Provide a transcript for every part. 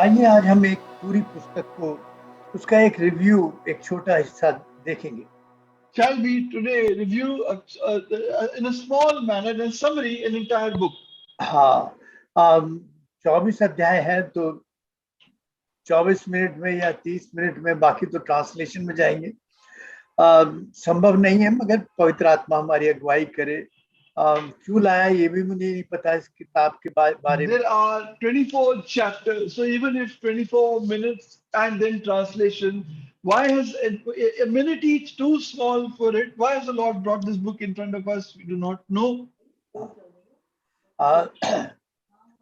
आइए आज हम एक पूरी पुस्तक को उसका एक रिव्यू एक छोटा हिस्सा देखेंगे। Shall we today review in a small manner and summary an entire book? हाँ, 24 अध्याय है तो 24 मिनट में या 30 मिनट में, बाकी तो ट्रांसलेशन में जाएंगे। संभव नहीं है, मगर पवित्र आत्मा हमारी अगुवाई करे। क्यों लाया ये भी मुझे नहीं पता इस किताब के बारे में। There are 24 chapters, so even if 24 minutes and then translation, why has a minute each too small for it? Why has the Lord brought this book in front of us? We do not know.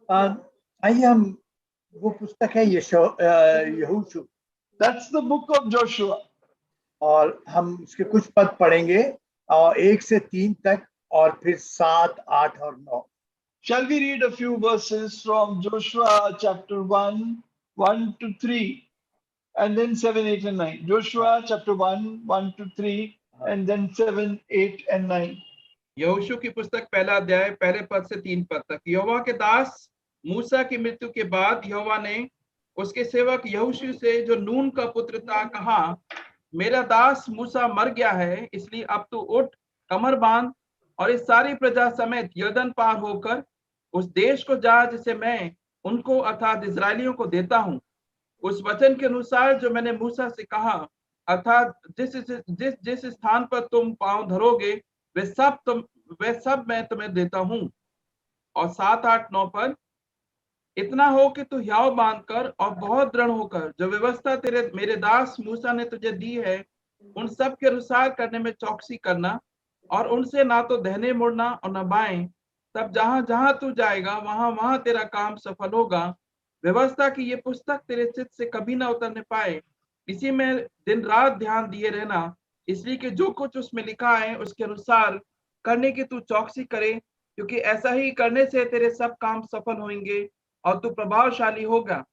आइए हम, वो पुस्तक है यहोशू, That's the book of Joshua. और हम उसके कुछ पद पढ़ेंगे, और 1 से 3 तक, और फिर 7, 8 और 9। Shall we read a few verses from Joshua chapter 1, 1 to 3, and then 7, 8, and 9? Joshua chapter 1, 1 to 3, and then 7, 8, and 9. यहोशू की पुस्तक पहला अध्याय पहले पद से 3 पद तक। यहोवा के दास मूसा की मृत्यु के बाद यहोवा ने उसके सेवक यहोशू से, जो नून का पुत्र था, कहा, मेरा दास मूसा मर गया है, इसलिए अब तू उठ, कमर बांध और इस सारी प्रजा समेत यरदन पार होकर उस देश को जा जिसे मैं उनको अर्थात इजरायलियों को देता हूँ। उस वचन के अनुसार जो मैंने मूसा से कहा, अर्थात जिस स्थान पर तुम पांव धरोगे वे सब मैं तुम्हें देता हूँ। और 7, 8, 9 पर, इतना हो कि तू हियाव बांधकर और बहुत दृढ़ होकर जो व्यवस्था मेरे दास मूसा ने तुझे दी है उन सब के अनुसार करने में चौकसी करना, और उनसे ना तो दाहिने मुड़ना और न बाएं। तब जहां जहां तू जाएगा वहां वहां तेरा काम सफल होगा। व्यवस्था की ये पुस्तक तेरे चित्त से कभी ना उतरने पाए, इसी में दिन रात ध्यान दिए रहना, इसलिए कि जो कुछ उसमें लिखा है उसके अनुसार करने की तू चौकसी करे, क्योंकि ऐसा ही करने से तेरे सब काम सफल होंगे और तू प्रभावशाली होगा।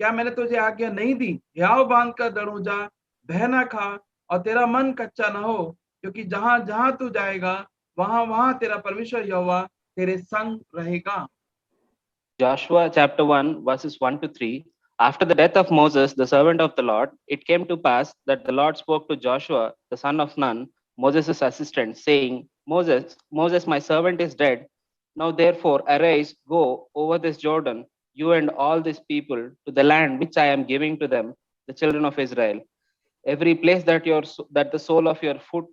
क्या मैंने तुझे आज्ञा नहीं दी? हियाव बांध कर दृढ़ हो जा, भय न खा और तेरा मन कच्चा न हो, क्योंकि जहां जहां तू जाएगा वहां वहां तेरा परमेश्वर यहोवा तेरे संग रहेगा। Joshua chapter 1, verses 1 to 3. After the death of Moses, the servant of the Lord, it came to pass that the Lord spoke to Joshua, the son of Nun, Moses' assistant, saying, Moses, Moses, my servant is dead. Now therefore arise, go over this Jordan, you and all this people, to the land which I am giving to them, the children of Israel. Every place that the sole of your foot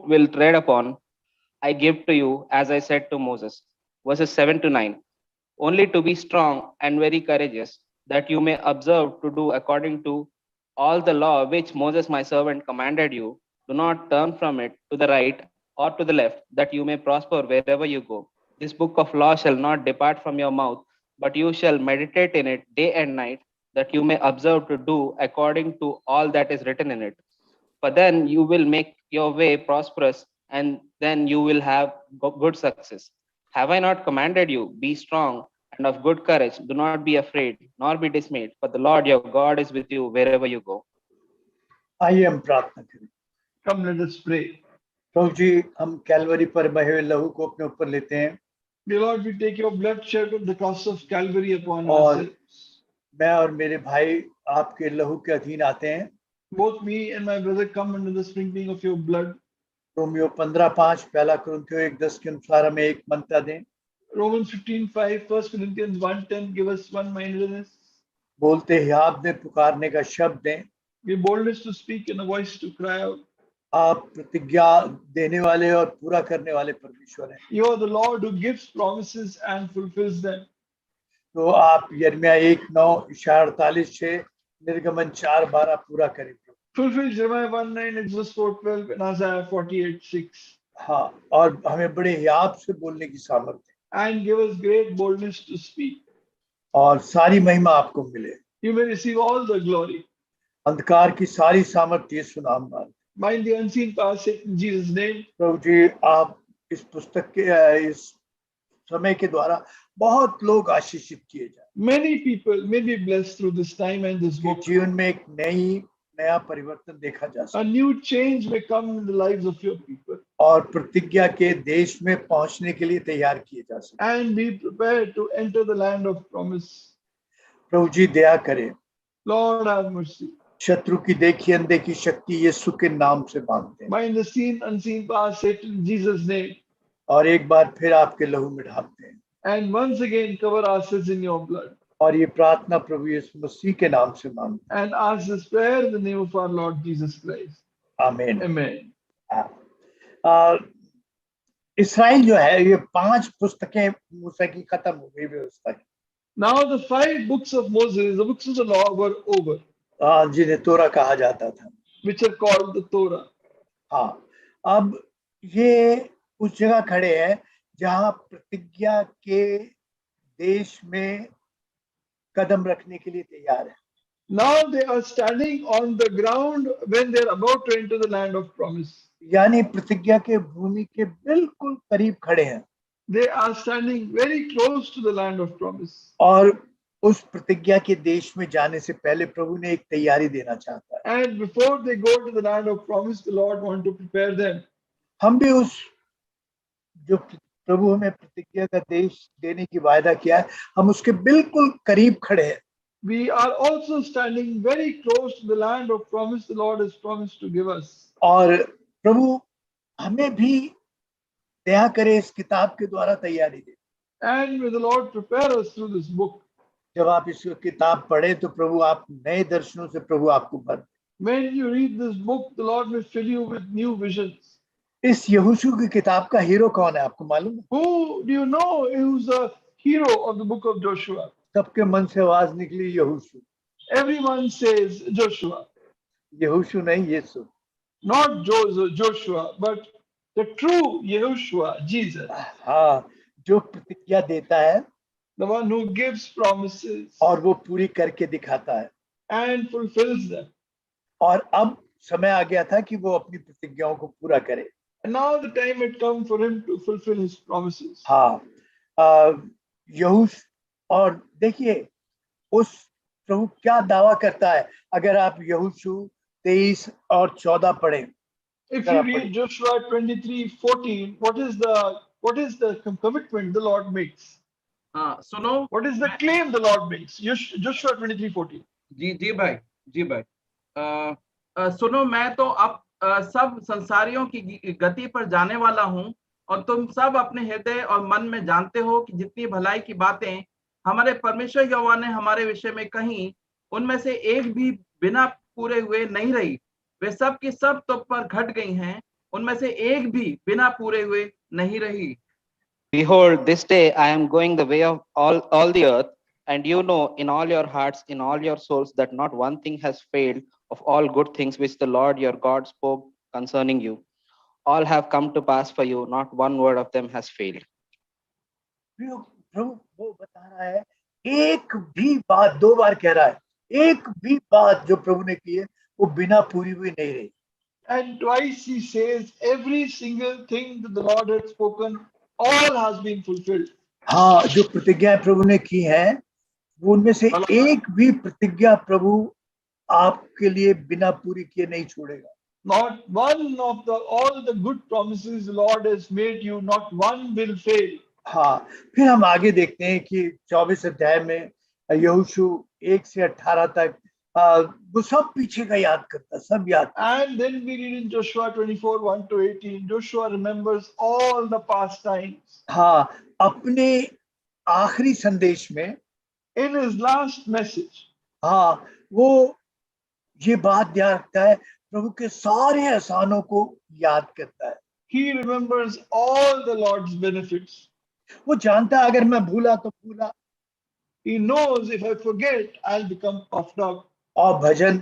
will tread upon, I give to you, as I said to Moses. Verses 7 to 9. Only to be strong and very courageous, that you may observe to do according to all the law which Moses my servant commanded you. Do not turn from it to the right or to the left, that you may prosper wherever you go. This book of law shall not depart from your mouth, but you shall meditate in it day and night, that you may observe to do according to all that is written in it. For then you will make your way prosperous, and then you will have good success. Have I not commanded you? Be strong and of good courage. Do not be afraid, nor be dismayed, for the Lord your God is with you wherever you go. आइए हम प्रार्थना करें। Come, let us pray. प्रभु जी, हम Calvary पर बहे हुए लहू को अपने ऊपर लेते हैं, Dear Lord, we take your blood shed on the cross of Calvary upon और ourselves. मैं और मेरे भाई आपके लहू के अधीन आते हैं। Both me and my brother come under the sprinkling of your blood. Romeo 15:5, पहला कुरिन्थियों 1:10 के अनुसार हमें एक मनता दें। Romans 15:5, 1 Corinthians 1:10 give us one-mindedness. बोलते हियाव में पुकारने का शब्द दें। Give boldness to speak and a voice to cry out. आप प्रतिज्ञा देने वाले और पूरा करने वाले परमेश्वर हैं। You are the Lord who gives promises and fulfills them. तो आप यिर्मयाह 1:9, इशाया 48:6, निर्गमन 4:12 पूरा करेंगे। Fulfill Jeremiah 1:9, Exodus 4:12, and Isaiah 48:6. हाँ, और हमें बड़े हियाव से बोलने की सामर्थ्य है, And give us great boldness to speak. और सारी महिमा आपको मिले। You may receive all the glory. अंधकार की सारी सामर्थ्य यीशु नाम में। Bind the unseen power, Satan, in Jesus' name. प्रभु जी, आप इस पुस्तक के इस समय के द्वारा बहुत लोग आशीषित किए जाए। Many people may be blessed through this time and this book. जीवन में एक नया परिवर्तन देखा जा सकता A new change may come in the lives of your people. और प्रतिज्ञा के देश में पहुंचने के लिए तैयार किए जा सकते। And be prepared to enter the land of promise. प्रभु जी दया करें, Lord, have mercy. शत्रु की देखी अनदेखी शक्ति यीशु के नाम से मांगते हैं Bind the seen, unseen power, Satan, in Jesus' name. और एक बार फिर आपके लहू में ढालते हैं And once again, cover ourselves in your blood. और ये प्रार्थना प्रभु यीशु मसीह के नाम से मांगते And ask this prayer in the name of our Lord Jesus Christ. हैं, आमीन। Amen. इसराइल जो है ये 5 पुस्तकें मूसा की खत्म हो गई व्यवस्था की, Now the 5 books of Moses, the books of the law, were over, जिन्हें तोरा कहा जाता था। which are called the Torah. हाँ, अब ये उस जगह खड़े हैं जहां प्रतिज्ञा के देश में कदम रखने के लिए तैयार है। Now they are standing on the ground when they are about to enter the land of promise. यानी प्रतिज्ञा के भूमि के बिल्कुल करीब खड़े हैं They are standing very close to the land of promise. और उस प्रतिज्ञा के देश में जाने से पहले प्रभु ने एक तैयारी देना चाहता है। And before they go to the land of promise, the Lord wants to prepare them. हम भी उस जो प्रभु हमें प्रतिज्ञा का देश देने की वायदा किया है, हम उसके बिल्कुल करीब खड़े हैं। We are also standing very close to the land of promise the Lord has promised to give us. और प्रभु हमें भी दया करे इस किताब के द्वारा तैयारी दे। And may the Lord prepare us through this book. जब आप इस किताब पढ़े तो प्रभु आप नए दर्शनों से प्रभु आपको भर दे। When you read this book, the Lord will fill you with new visions. इस यहोशू की किताब का हीरो कौन है आपको मालूम है? Who do you know who's the hero of the book of Joshua? सबके मन से आवाज निकली यहोशू। Everyone says Joshua, यहोशू नहीं, यीशु। not Joshua, but the true Yehoshua, Jesus, हाँ, जो प्रतिज्ञा देता है the one who gives promises और वो पूरी करके दिखाता है। and fulfills them. और अब समय आ गया था कि वो अपनी प्रतिज्ञाओं को पूरा करे। And now the time had come for him to fulfill his promises. हाँ, यहोश और देखिए उस प्रभु क्या दावा करता है। अगर आप यहोशू 23 और 14 पढ़ें, If you read Joshua 23:14, what is the commitment the Lord makes? हाँ सुनो, What is the claim the Lord makes? Joshua 23:14. जी भाई, जी भाई। सुनो, मैं तो अब सब संसारियों की गति पर जाने वाला हूँ और तुम सब अपने हृदय और मन में जानते हो कि जितनी भलाई की बातें हमारे परमेश्वर यहोवा ने हमारे विषय में कही, उनमें से एक भी बिना पूरे हुए नहीं रही। वे सब की सब तुम पर घट गई हैं, उनमें से एक भी बिना पूरे हुए नहीं रही। Behold, this day I am going the way of all the earth, and you know in all your hearts, in all your souls, that not one thing has failed of all good things which the Lord your God spoke concerning you. All have come to pass for you, not one word of them has failed. प्रभु वो बता रहा है, एक भी बात, 2 बार कह रहा है, एक भी बात जो प्रभु ने की है वो बिना पूरी हुई नहीं रही। And twice he says, every single thing that the Lord had spoken, all has been fulfilled. हाँ, जो प्रतिज्ञा प्रभु ने की है वो उनमें से एक भी प्रतिज्ञा प्रभु आपके लिए बिना पूरी किए नहीं छोड़ेगा। Not one of all the good promises the Lord has made you, not one will fail. हाँ, फिर हम आगे देखते हैं कि 24 अध्याय में यहोशू 1 से 18 तक वो सब पीछे का याद करता, सब याद। And then we read in Joshua 24:1 to 18, Joshua remembers all the past times. हाँ, अपने आखिरी संदेश में, in his last message, हाँ, वो ये बात याद रखता है, प्रभु के सारे एहसानों को याद करता है। he remembers all the Lord's benefits. वो जानता है अगर मैं भूला तो भूला। He knows if I forget, I'll become puffed up. और भजन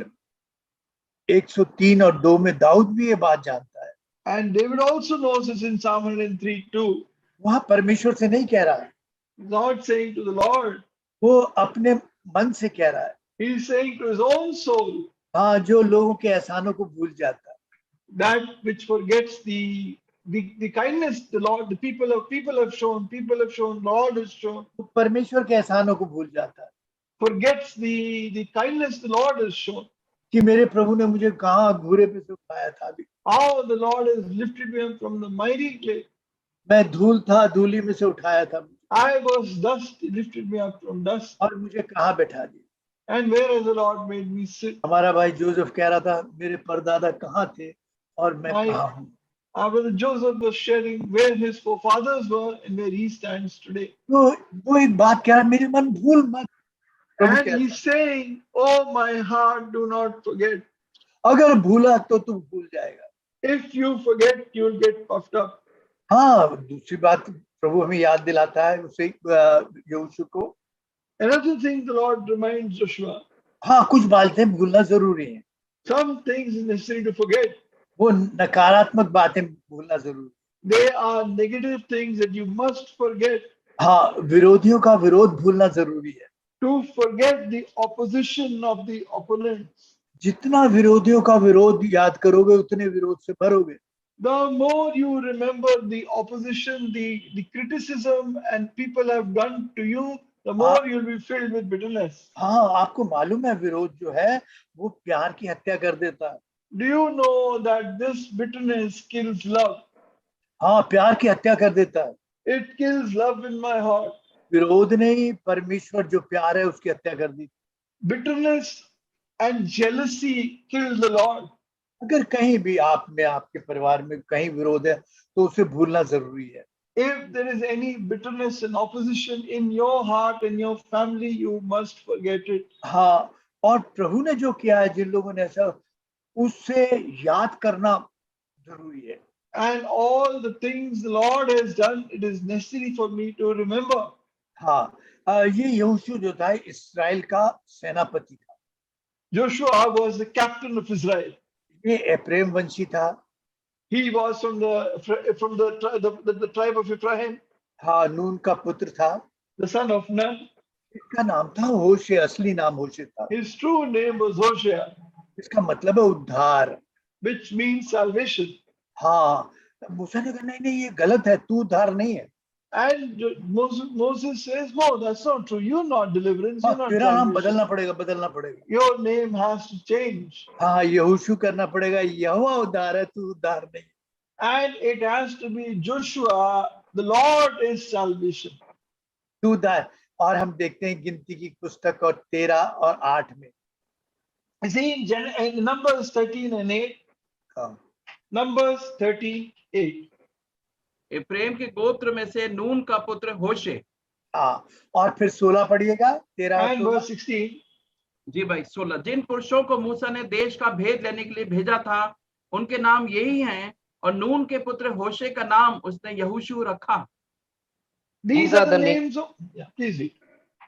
103 और 2 में दाऊद भी ये बात जानता है। And David also knows this in Psalm 103:2. वहां परमेश्वर से नहीं कह रहा है, Not saying to the Lord, वो अपने मन से कह रहा है। he is saying to his own soul, हाँ, जो लोगों के एहसानों को भूल जाता है, that which forgets the kindness the Lord, the people have shown, Lord has shown, वो परमेश्वर के एहसानों को भूल जाता है forgets the kindness the Lord has shown. कि मेरे प्रभु ने मुझे कहाँ घूरे पे से उठाया था, अभी How the Lord has lifted me from the mighty clay. मैं धूल था, धूली में से उठाया था। I was dust, he lifted me up from dust, और मुझे कहाँ बैठा दिया। and where has the Lord made me sit? हमारा भाई जोसेफ कह रहा था मेरे परदादा कहाँ थे और मैं My कहाँ हूँ। Our brother Joseph was sharing where his forefathers were and where he stands today. तो वो एक बात कह रहा, मेरे मन भूल मत। प्रभु And कहता, he's saying, oh my heart, do not forget. अगर भूला तो तू भूल जाएगा। If you forget, you'll get puffed up. हाँ, दूसरी बात प्रभु हमें याद दिलाता है उसे यहोशू को। Another thing the Lord reminds Joshua, हाँ, कुछ बातें भूलना जरूरी है। some things is necessary to forget. वो नकारात्मक बातें भूलना जरूरी है। They are negative things that you must forget. हाँ, विरोधियों का विरोध भूलना जरूरी है। To forget the opposition of the opponents. जितना विरोधियों का विरोध याद करोगे उतने विरोध से भरोगे। The more you remember the opposition, the criticism and people have done to you, the more you'll be filled with bitterness. हाँ, आपको मालूम है विरोध जो है वो प्यार की हत्या कर देता है। Do you know that this bitterness kills love? हाँ, प्यार की हत्या कर देता है। It kills love in my heart. विरोध नहीं, परमेश्वर जो प्यार है उसकी हत्या कर दी। Bitterness and jealousy kill the Lord. अगर कहीं भी आप में, आपके परिवार में कहीं विरोध है तो उसे भूलना जरूरी है। If there is any bitterness and opposition in your heart and your family, you must forget it. हाँ, और प्रभु ने जो किया है जिन लोगों ने ऐसा, उससे याद करना जरूरी है। And all the things the Lord has done, it is necessary for me to remember. हाँ, ये यहोशू जो था इस्राएल का सेनापति था। Joshua was the captain of Israel. ये एप्रेम वंशी था। He was from the tribe of Ephraim, हाँ, नून का पुत्र था। the son of Nun. इसका नाम था होशे, असली नाम होशे था। His true name was Hosea, इसका मतलब है उद्धार। which means salvation. हाँ, मूसा ने कहा नहीं नहीं ये गलत है, तू उद्धार नहीं है। And Moses says, no, that's not true. You're not deliverance. हाँ, You're not तेरा नाम salvation. बदलना पड़ेगा। Your name has to change. हाँ, यहोशू करना पड़ेगा, यहोवा उद्धार है, तू उद्धार नहीं। And it has to be Joshua. The Lord is salvation. तू उद्धार। और हम देखते हैं गिनती की पुस्तक और 13 और 8 में। You see, in Numbers 13 and 8. हाँ, Numbers 13:8. एप्रेम के गोत्र में से नून का पुत्र होशे। हाँ, और फिर 16 पढ़िएगा, 13 और And 16। verse 16. जी भाई 16, जिन पुरुषों को मूसा ने देश का भेद लेने के लिए भेजा था उनके नाम यही हैं, और नून के पुत्र होशे का नाम उसने यहोशू रखा। These are the names of. Yeah, please read.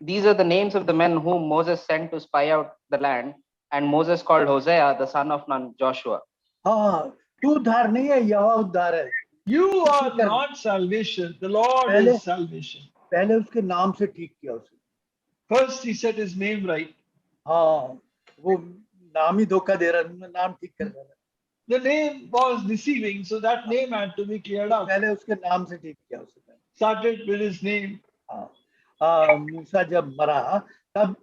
These are the names of the men whom Moses sent to spy out the land, and Moses called Hosea, the son of Nun, Joshua. हाँ, तू उद्धार नहीं है, यहोवा उद्धार है। You are not salvation. The Lord Pehले- is salvation. पहले उसके नाम से ठीक किया उसे। First, he set his name right. हाँ, वो नाम ही धोखा दे रहा है, नाम ठीक कर रहा है। The name was deceiving, so that name had to be cleared out. पहले उसके नाम से ठीक किया उसे। Started with his name. हाँ, मूसा जब मरा तब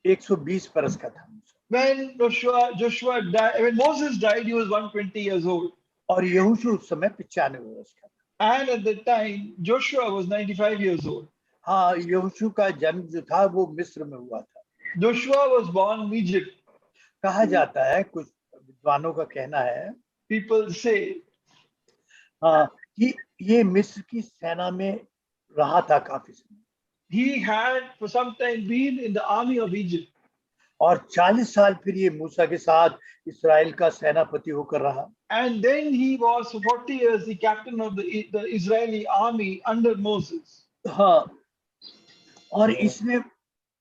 120 बरस का था मूसा। When Joshua died, when Moses died, he was 120 years old. और यहोशू उस समय 95 वर्ष का था। And at the time, Joshua was 95 years old. हाँ, यहोशू का जन्म जो था वो मिस्र में हुआ था। Joshua was born in Egypt. कहा जाता है, कुछ विद्वानों का कहना है, People say कि ये मिस्र की सेना में रहा था काफी समय। he had for some time been in the army of Egypt. और 40 साल फिर ये मूसा के साथ इस्राएल का सेनापति होकर रहा। And then he was for 40 years the captain of the Israeli army under Moses. हाँ, और इसने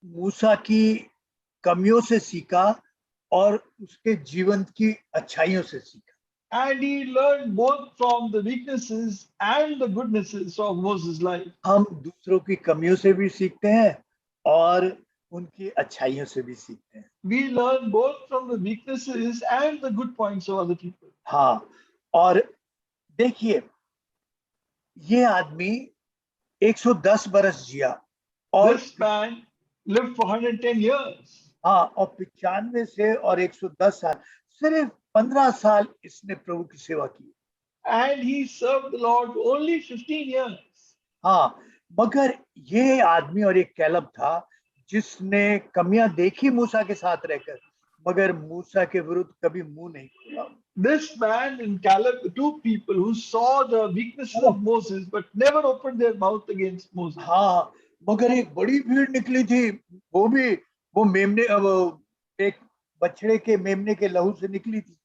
मूसा की कमियों से सीखा और उसके जीवन की अच्छाइयों से सीखा। And he learned both from the weaknesses and the goodnesses of Moses' life. हम दूसरों की कमियों से भी सीखते हैं और उनकी अच्छाइयों से भी सीखते हैं। We learn both from the weaknesses and the good points of other people. हाँ, और देखिए ये आदमी 110 बरस जिया और This man lived for 110 years. हाँ, और 95 से और 110 साल, सिर्फ 15 साल इसने प्रभु की सेवा की। And he served the Lord only 15 years. हाँ, मगर ये आदमी और एक कैलब था जिसने कमियां देखी मूसा के साथ रहकर, मगर मूसा के विरुद्ध कभी मुंह नहीं खोला। This man and Caleb, two people who saw the weaknesses of Moses but never opened their mouth against Moses. हाँ, मगर एक बड़ी भीड़ निकली थी, वो मेमने, वो एक बछड़े के मेमने के लहू से निकली थी।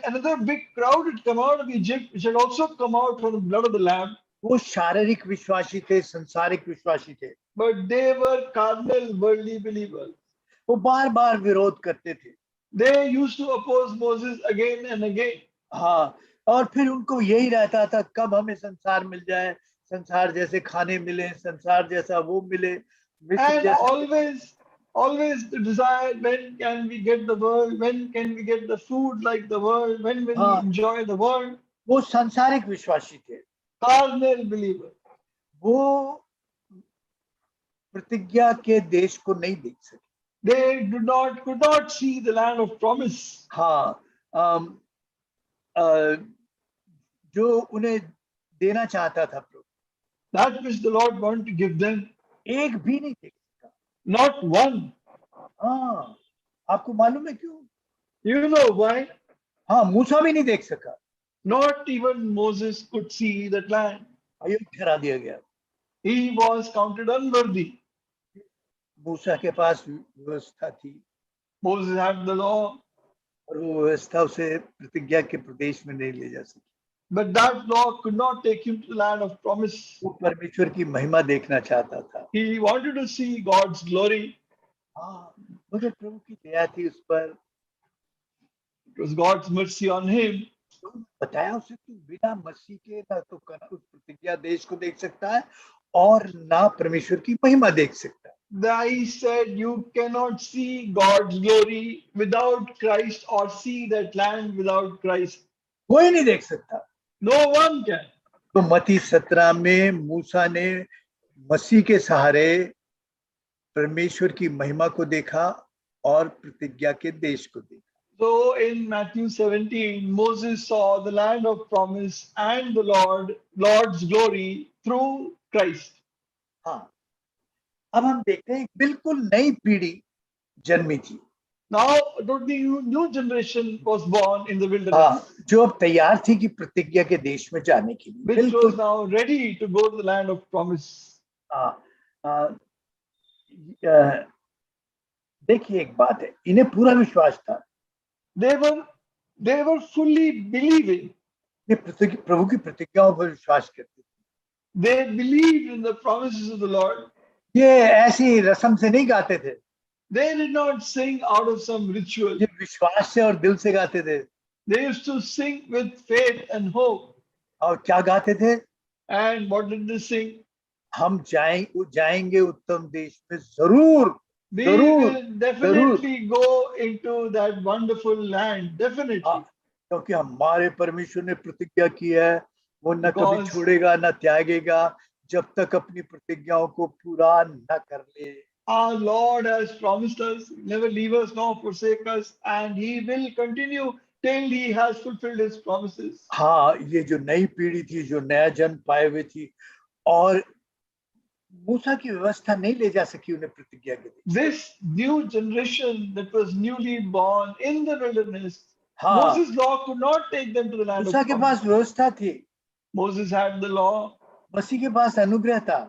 Another big crowd had come out of Egypt, which had also come out from the blood of the lamb. वो शारीरिक विश्वासी थे, संसारिक विश्वासी थे, But they were carnal, worldly believers. वो बार बार विरोध करते थे। They used to oppose Moses again and again. हाँ, और फिर उनको यही रहता था कब हमें संसार मिल जाए, संसार जैसे खाने मिले, संसार जैसा वो मिले, And always the desire, when can we get the world, when can we get the food like the world, when will we enjoy the world? वो सांसारिक विश्वासी थे, Carnal believer. वो प्रतिज्ञा के देश को नहीं देख सके। They could not see the land of promise. हाँ, जो उन्हें देना चाहता था प्रभु, that which the Lord wanted to give them, एक भी नहीं देख सका। not one. हाँ, आपको मालूम है क्यों? You know why? हाँ, मूसा भी नहीं देख सका, not even Moses could see that land. अयोग्य ठहरा दिया गया। He was counted unworthy. मूसा के पास व्यवस्था थी, Moses had the law, और वो व्यवस्था उसे प्रतिज्ञा के प्रदेश में नहीं ले जा सकी। but that law could not take him to the land of promise. वो परमेश्वर की महिमा देखना चाहता था। He wanted to see God's glory. हाँ, मगर प्रभु की दया थी उस पर। It was God's mercy on him. बताया उसे, तू बिना मसीह के ना तो उस प्रतिज्ञा देश को देख सकता है और ना परमेश्वर की महिमा देख सकता है। He said, you cannot see God's glory without Christ or see that land without Christ. कोई नहीं देख सकता। No one can. तो मत्ती 17 में मूसा ने मसीह के सहारे परमेश्वर की महिमा को देखा और प्रतिज्ञा के देश को देखा। So in Matthew 17, Moses saw the land of promise and the Lord's glory through Christ. हाँ, अब हम देखते हैं बिल्कुल नई पीढ़ी जन्मी थी। Now the new generation was born in the wilderness. हाँ, जो अब तैयार थी कि प्रतिज्ञा के देश में जाने के लिए, which was now ready to go to the land of promise. देखिए, एक बात है, इन्हें पूरा विश्वास था। They were fully believing. ये प्रभु की प्रतिज्ञाओं पर विश्वास करते थे। They believed in the promises of the Lord. ये ऐसी रस्म से नहीं गाते थे। They did not sing out of some ritual. ये विश्वास से और दिल से गाते थे। They used to sing with faith and hope. और क्या गाते थे? And what did they sing? हम जाएंगे उत्तम देश में जरूर। We will definitely go into that wonderful land. Definitely. क्योंकि हमारे परमेश्वर ने प्रतिज्ञा की है, वो न कभी छोड़ेगा न त्यागेगा जब तक अपनी प्रतिज्ञाओं को पूरा न कर ले। Our Lord has promised us, never leave us nor forsake us, and He will continue till He has fulfilled His promises. हाँ, ये जो नई पीढ़ी थी, जो नया जन्म पाए हुए थी, और मूसा की व्यवस्था नहीं ले जा सकी उन्हें प्रतिज्ञा के लिए। This new generation that was newly born in the wilderness, Moses' law could not take them to the land of मूसा के पास व्यवस्था थी, Moses had the law, मसीह के पास अनुग्रह था,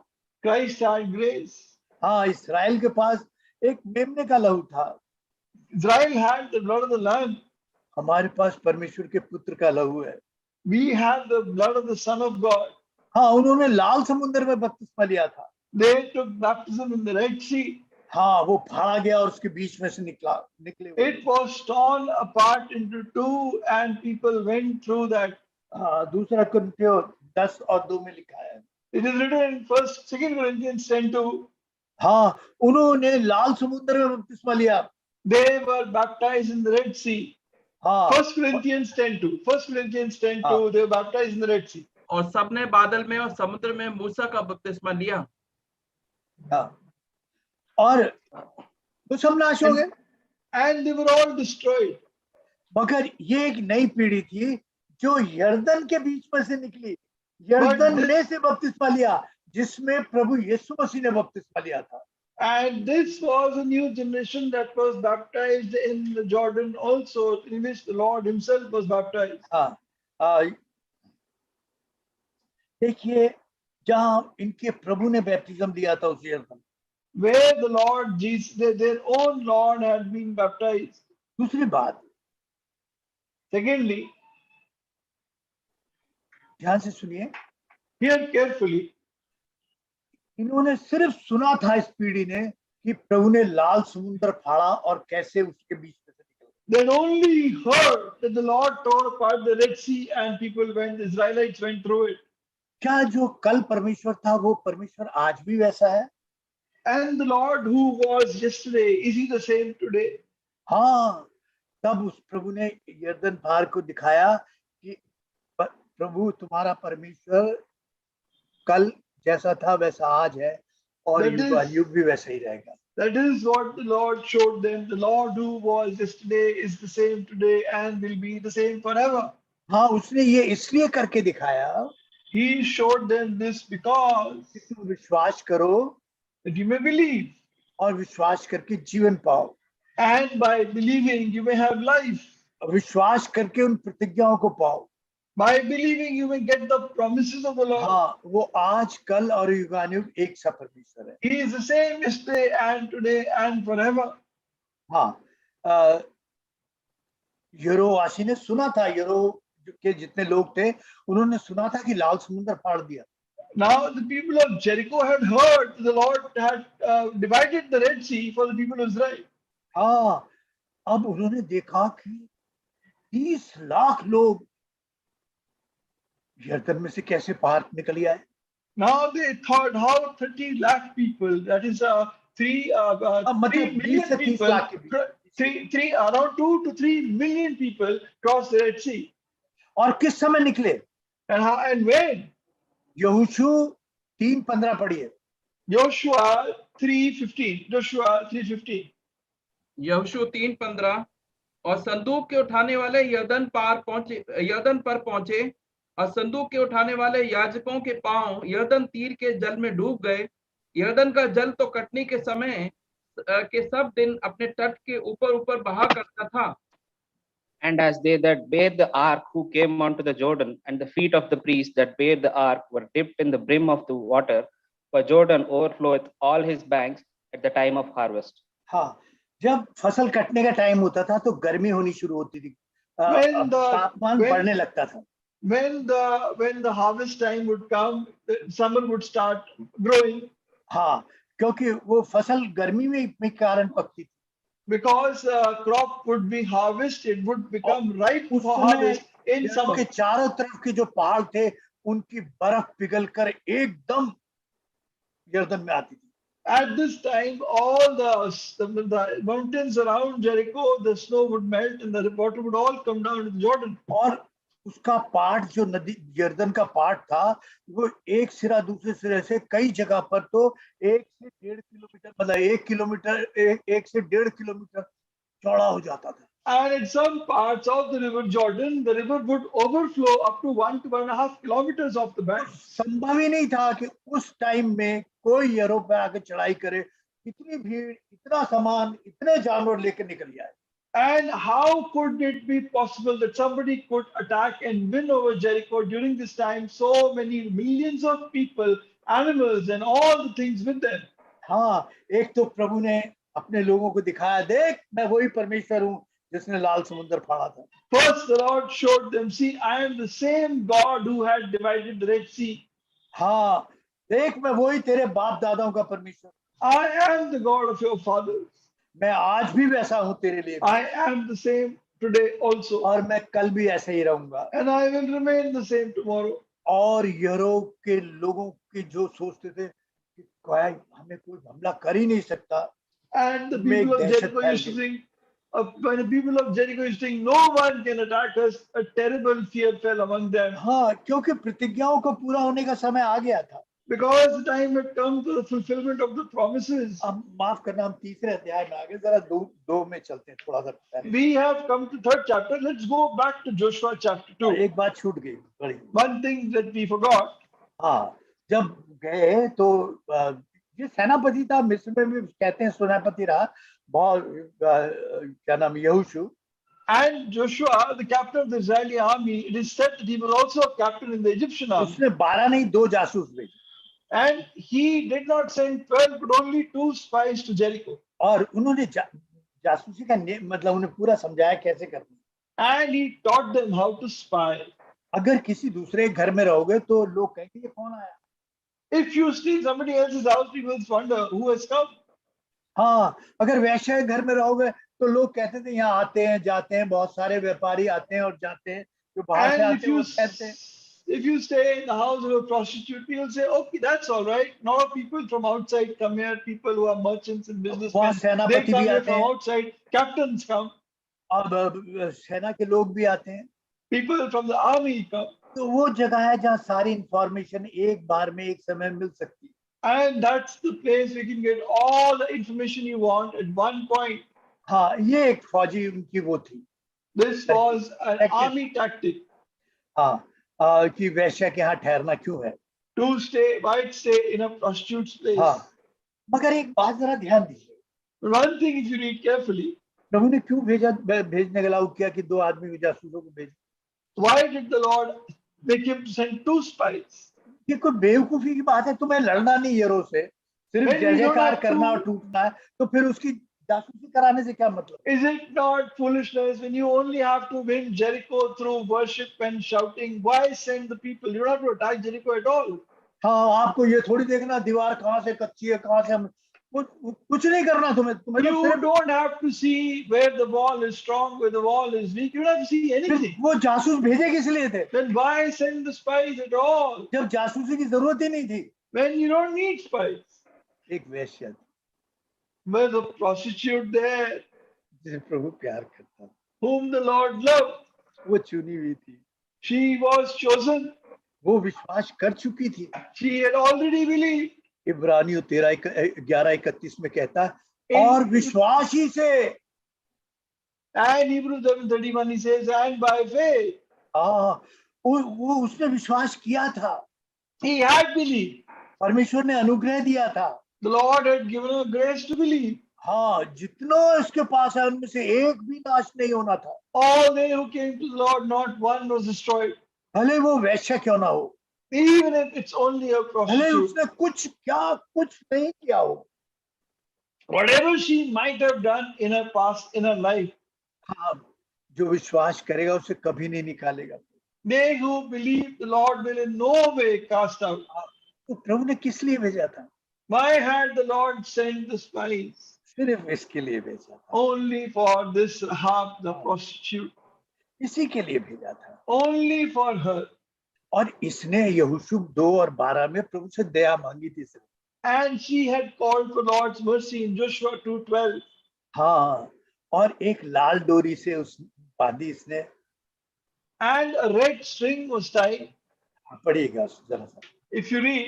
Christ had grace. हाँ, इस्राएल के पास एक मेमने का लहू था, Israel had the blood of the lamb. हमारे पास परमेश्वर के पुत्र का लहू है। We have the blood of the Son of God. हाँ, उन्होंने लाल समुद्र में बपतिस्मा लिया था। They took baptism in the Red Sea. हाँ, वो फाड़ा गया और उसके बीच में से निकले। It was torn apart into two, and people went through that. हाँ, दूसरा कुरिन्थियों 10 और 2 में लिखा है। It is written in 2 Corinthians 10:2. हाँ, उन्होंने लाल समुद्र में बपतिस्मा लिया। They were baptized in the Red Sea. हाँ, 1 Corinthians 10:2. 1 Corinthians 10:2. They were baptized in the Red Sea. और सबने बादल में और समुद्र में मूसा का बपतिस्मा लिया। हाँ, और वो सब नाश हो गए। And they were all destroyed. मगर ये एक नई पीढ़ी थी जो यर्दन के बीच में से निकली, यर्दन में से बपतिस्मा लिया, जिसमें प्रभु यीशु मसीह ने बपतिस्मा लिया था। And this was a new generation that was baptized in the Jordan also, in which the Lord himself was baptized. हाँ, देखिए जहाँ इनके प्रभु ने बैप्टिज्म लिया था उस यरदन। Where the Lord Jesus, their own Lord had been baptized. दूसरी बात, Secondly, ध्यान से सुनिए, hear carefully. इन्होंने सिर्फ सुना था इस पीढ़ी ने कि प्रभु ने लाल समुद्र फाड़ा और कैसे उसके बीच में से निकले। They only heard that the Lord tore apart the Red Sea and people went, the Israelites went through it. क्या जो कल परमेश्वर था वो परमेश्वर आज भी वैसा है? And the Lord who was yesterday, is he the same today? हाँ, तब उस प्रभु ने यरदन पार को दिखाया कि प्रभु तुम्हारा परमेश्वर कल जैसा था वैसा आज है और युग भी वैसा ही रहेगा। That is what the Lord showed them. The Lord who was yesterday is the same today and will be the same forever. हाँ, उसने ये इसलिए करके दिखाया He showed them this because कि तुम विश्वास करो that you may believe, और विश्वास करके जीवन पाओ, and by believing you may have life. विश्वास करके उन प्रतिज्ञाओं को पाओ। By believing you may get the promises of the Lord. हाँ, वो आज कल और युगानुयुग एक सा परमेश्वर है। He is the same yesterday and today and forever. हाँ, यरोवासी ने सुना था, यरो के जितने लोग थे उन्होंने सुना था कि लाल समुद्र फाड़ दिया। Now the people of Jericho had heard the Lord had divided the Red Sea for the people of Israel. हाँ, अब उन्होंने देखा कि 30 लाख लोग यरदन में से कैसे बाहर निकल आए। Now they thought how 30 lakh people, that is 3 million people, around 2 to 3 million people crossed the Red Sea. और किस समय निकले? And when? यहोशू 3:15 पढ़िए। Joshua 3:15. Joshua 3:15. यहोशू 3:15 और संदूक के उठाने वाले यरदन पर पहुंचे और संदूक के उठाने वाले याजकों के पांव यरदन तीर के जल में डूब गए। यरदन का जल तो कटनी के समय के सब दिन अपने तट के ऊपर ऊपर बहा करता था। And as they that bare the ark who came unto the Jordan, and the feet of the priests that bare the ark were dipped in the brim of the water, for Jordan overfloweth all his banks at the time of harvest. हाँ, जब फसल कटने का time होता था तो गर्मी होनी शुरू होती थी, तापमान बढ़ने लगता था। When the harvest time would come, summer would start growing. हाँ, क्योंकि वो फसल गर्मी में कारण पकती थी। Because crop would be harvested, would become ripe for harvest in summer. के चारों तरफ के जो पहाड़ थे उनकी बर्फ पिघलकर एकदम यरदन में आती थी। At this time, all the mountains around Jericho, the snow would melt and the water would all come down to the Jordan. और उसका पार्ट जो नदी यरदन का पार्ट था वो एक सिरा दूसरे सिरे से कई जगह पर तो 1 से 1.5 किलोमीटर, मतलब 1 किलोमीटर 1 से 1.5 किलोमीटर चौड़ा हो जाता था। And in some parts of the river Jordan, the river would overflow up to 1 to 1.5 kilometers of the bank. संभव ही नहीं था कि उस टाइम में कोई यूरोप में आके चढ़ाई करे, इतनी भीड़, इतना सामान, इतने जानवर लेकर निकल जाए। And how could it be possible that somebody could attack and win over Jericho during this time? So many millions of people, animals, and all the things with them. हाँ, एक तो प्रभु ने अपने लोगों को दिखाया, देख मैं वही परमेश्वर हूँ जिसने लाल समुद्र फाड़ा था। First, the Lord showed them, see, I am the same God who had divided the Red Sea. हाँ, देख मैं वही तेरे बाप दादाओं का परमेश्वर। I am the God of your fathers. मैं आज भी वैसा हूँ तेरे लिए। I am the same today also. और मैं कल भी ऐसे ही रहूंगा। And I will remain the same tomorrow. और यूरोप के लोगों की जो सोचते थे कि कोई हमें कोई हमला कर ही नहीं सकता। And the people of Jericho used to think, when the people of Jericho used to think, no one can attack us, a terrible fear fell among them. हाँ, क्योंकि प्रतिज्ञाओं को पूरा होने का समय आ गया था। Because the time had come to the fulfillment of the promises. अब माफ करना, हम तीसरे अध्याय में आगे जरा दो में चलते हैं थोड़ा सा। We have come to 3rd chapter. Let's go back to Joshua chapter 2. एक बात छूट गई बड़ी। One thing that we forgot. हाँ, जब गए तो ये सेनापति था, मिस्र में भी कहते हैं सेनापति रहा, बहुत क्या नाम, यहोशू। And Joshua, the captain of the Israeli army, it is said that he was also a captain in the Egyptian army. उसने 12 नहीं 2 जासूस भेजे, And he did not send 12, but only 2 spies to Jericho. और उन्होंने जासूसी का मतलब उन्हें पूरा समझाया कैसे करना। And he taught them how to spy. अगर किसी दूसरे घर में रहोगे तो लोग कहेंगे ये कौन आया। If you steal somebody else's house, people will wonder who has come. हाँ, अगर वैश्य घर में रहोगे तो लोग कहते थे यहाँ आते हैं जाते हैं, बहुत सारे व्यापारी आते हैं और जाते हैं, जो बाहर से And आते हैं वो कहते हैं। if you stay in the house of a prostitute, people say, okay, that's all right. Not all people from outside come here. People who are merchants and वहाँ businessmen, they सेनापति come भी here आते from हैं, outside. Captains come. अब सेना के लोग भी आते हैं। People from the army come. तो वो जगह है जहाँ सारी इंफॉर्मेशन एक बार में एक समय मिल सकती है। And that's the place where you can get all the information you want at one point. हाँ, ये एक फौजी उनकी वो थी। This was an Tactic. army tactic हाँ, कि वैश्य के यहाँ ठहरना क्यों है। to stay, why stay in a prostitute's place. हाँ, मगर एक बात जरा ध्यान दीजिए, One thing, if you read carefully, प्रभु ने क्यों भेजने का लागू किया कि 2 आदमी को जासूसों को भेज। why did the Lord make him to send 2 spies? ये कोई बेवकूफी की बात है, तुम्हें लड़ना नहीं येरो से, सिर्फ When जय you don't जयकार have करना to- और टूटना है, तो फिर उसकी जासूसी कराने से क्या मतलब। Is it not foolishness when you only have to win Jericho through worship and shouting? Why send the people? You don't have to attack Jericho at all. हाँ, आपको ये थोड़ी देखना दीवार कहाँ से कच्ची है, कहाँ से हम कुछ नहीं करना, तुम्हें तो You सिर्फ don't have to see where the wall is strong, where the wall is weak. You don't have to see anything. वो जासूस भेजे किस लिए थे, Then why send the spies at all? जब जासूसी की जरूरत ही नहीं थी। When you don't need spies. एक वेश्या थी There's a prostitute there जिसे प्रभु प्यार करता था, whom the Lord loved. वो चुनी हुई थी, She was chosen. वो विश्वास कर चुकी थी। She had already believed. इब्रानियों 11:31 में कहता है In- और विश्वास ही से, And Hebrews 7:31 he says, and by faith हाँ, वो उसने विश्वास किया था, he had believed. परमेश्वर ने अनुग्रह दिया था। The Lord had given her grace to believe. हाँ, जितना इसके पास है उनमें से एक भी नाश नहीं होना था, All they who came to the Lord, not one was destroyed. भले वो वैश्य क्यों ना हो, Even if it's only a भले prostitute. उसने कुछ नहीं किया हो। Whatever she might have done in her past, in her life, हाँ, जो विश्वास करेगा उसे कभी नहीं निकालेगा। they who believe the Lord will in no way cast out. तो प्रभु ने किस लिए भेजा था? Why had the Lord sent the spies? सिर्फ इसके लिए भेजा था, Only for this Rahab, the prostitute. इसी के लिए भेजा था। Only for her. और इसने यहोशू 2:12 में प्रभु से दया मांगी थी सिर्फ। And she had called for Lord's mercy in Joshua 2:12. हाँ, और एक लाल डोरी से उस बांधी इसने। And a red string was tied. पढ़िएगा जरा सा। If you read,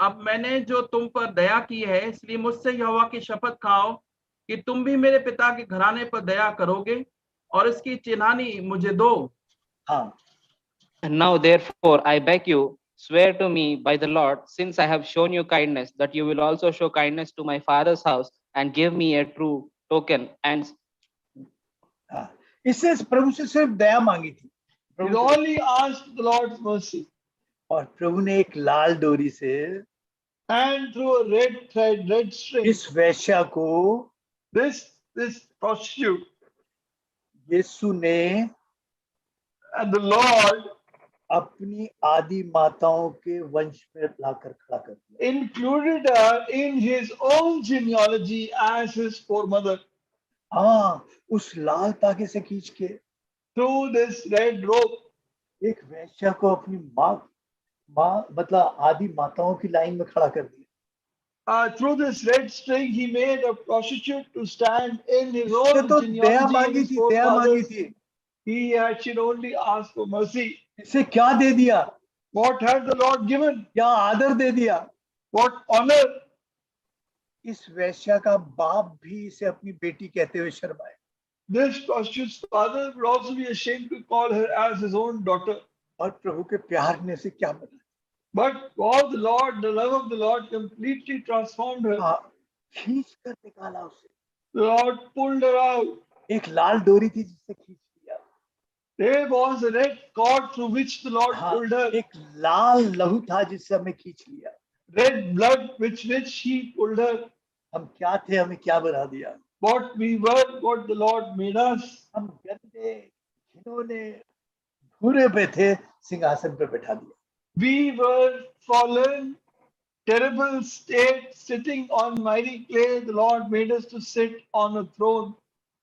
अब मैंने जो तुम पर दया की है, इसलिए मुझसे यहोवा की शपथ खाओ कि तुम भी मेरे पिता के घराने पर दया करोगे और इसकी चिन्हानी मुझे दो। हाँ, And now therefore I beg you, swear to me by the Lord, since I have shown you kindness, that you will also show kindness to my father's house and give me a true token. And हाँ, इससे प्रभु से सिर्फ दया मांगी थी। he प्रभु से- only asked the Lord's mercy. और प्रभु ने एक लाल डोरी से And through a red thread, red string, इस वैश्या को this prostitute यीशु ने and the Lord अपनी आदि माताओं के वंश में लाकर खड़ा कर दिया। included her in his own genealogy as his foremother हाँ, उस लाल तागे से खींच के through this red rope. एक वैश्या को अपनी माँ मतलब आदि माताओं की लाइन में खड़ा कर दिया। Through this red string, he made a prostitute to stand in his उसने own तो दया genealogy. मांगी His थी, दया मांगी forefathers. थी। She only asked for mercy. इसे क्या दे दिया? What had the Lord given? क्या आदर दे दिया? What honor? इस वैश्या का बाप भी इसे अपनी बेटी कहते हुए शर्माए। This prostitute's father would also be ashamed to call her as his own daughter. और प्रभु के प्यार ने इसे क्या बना? But wow, the love of the Lord completely transformed her. हाँ, खींच कर निकाला उसे। The Lord pulled her out. एक लाल डोरी थी जिससे खींच लिया। There was a red cord through which the Lord हाँ, pulled her. एक लाल लहू था जिससे हमें खींच लिया। Red blood which He pulled her. हम क्या थे, हमें क्या बना दिया। What we were, what the Lord made us. हम गंदे, घिनौने, बुरे पे थे, सिंहासन पे बैठा दिया। We were fallen, terrible state, sitting on mighty clay. The Lord made us to sit on a throne.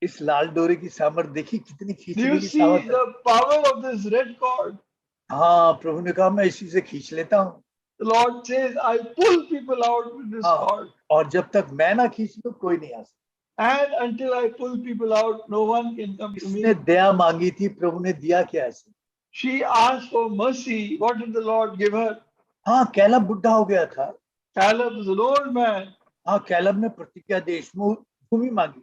इस लाल डोरी की सामर्थ देखी, कितनी Do खींचने you की see सामर्थ है। the power of this red cord? हाँ, प्रभु ने कहा मैं इसी से खींच लेता हूँ। The Lord says, I pull people out with this हाँ, cord. और जब तक मैं ना खींच लूं कोई नहीं आ सकता। And until I pull people out, no one can come to इसने me. दया मांगी थी, प्रभु ने दिया क्या ऐसे। She asked for mercy. What did the Lord give her? हाँ, कैलब बुढ़ा हो गया था। Caleb was an old man. हाँ, कैलब ने प्रतिज्ञा देश भूमि मांगी।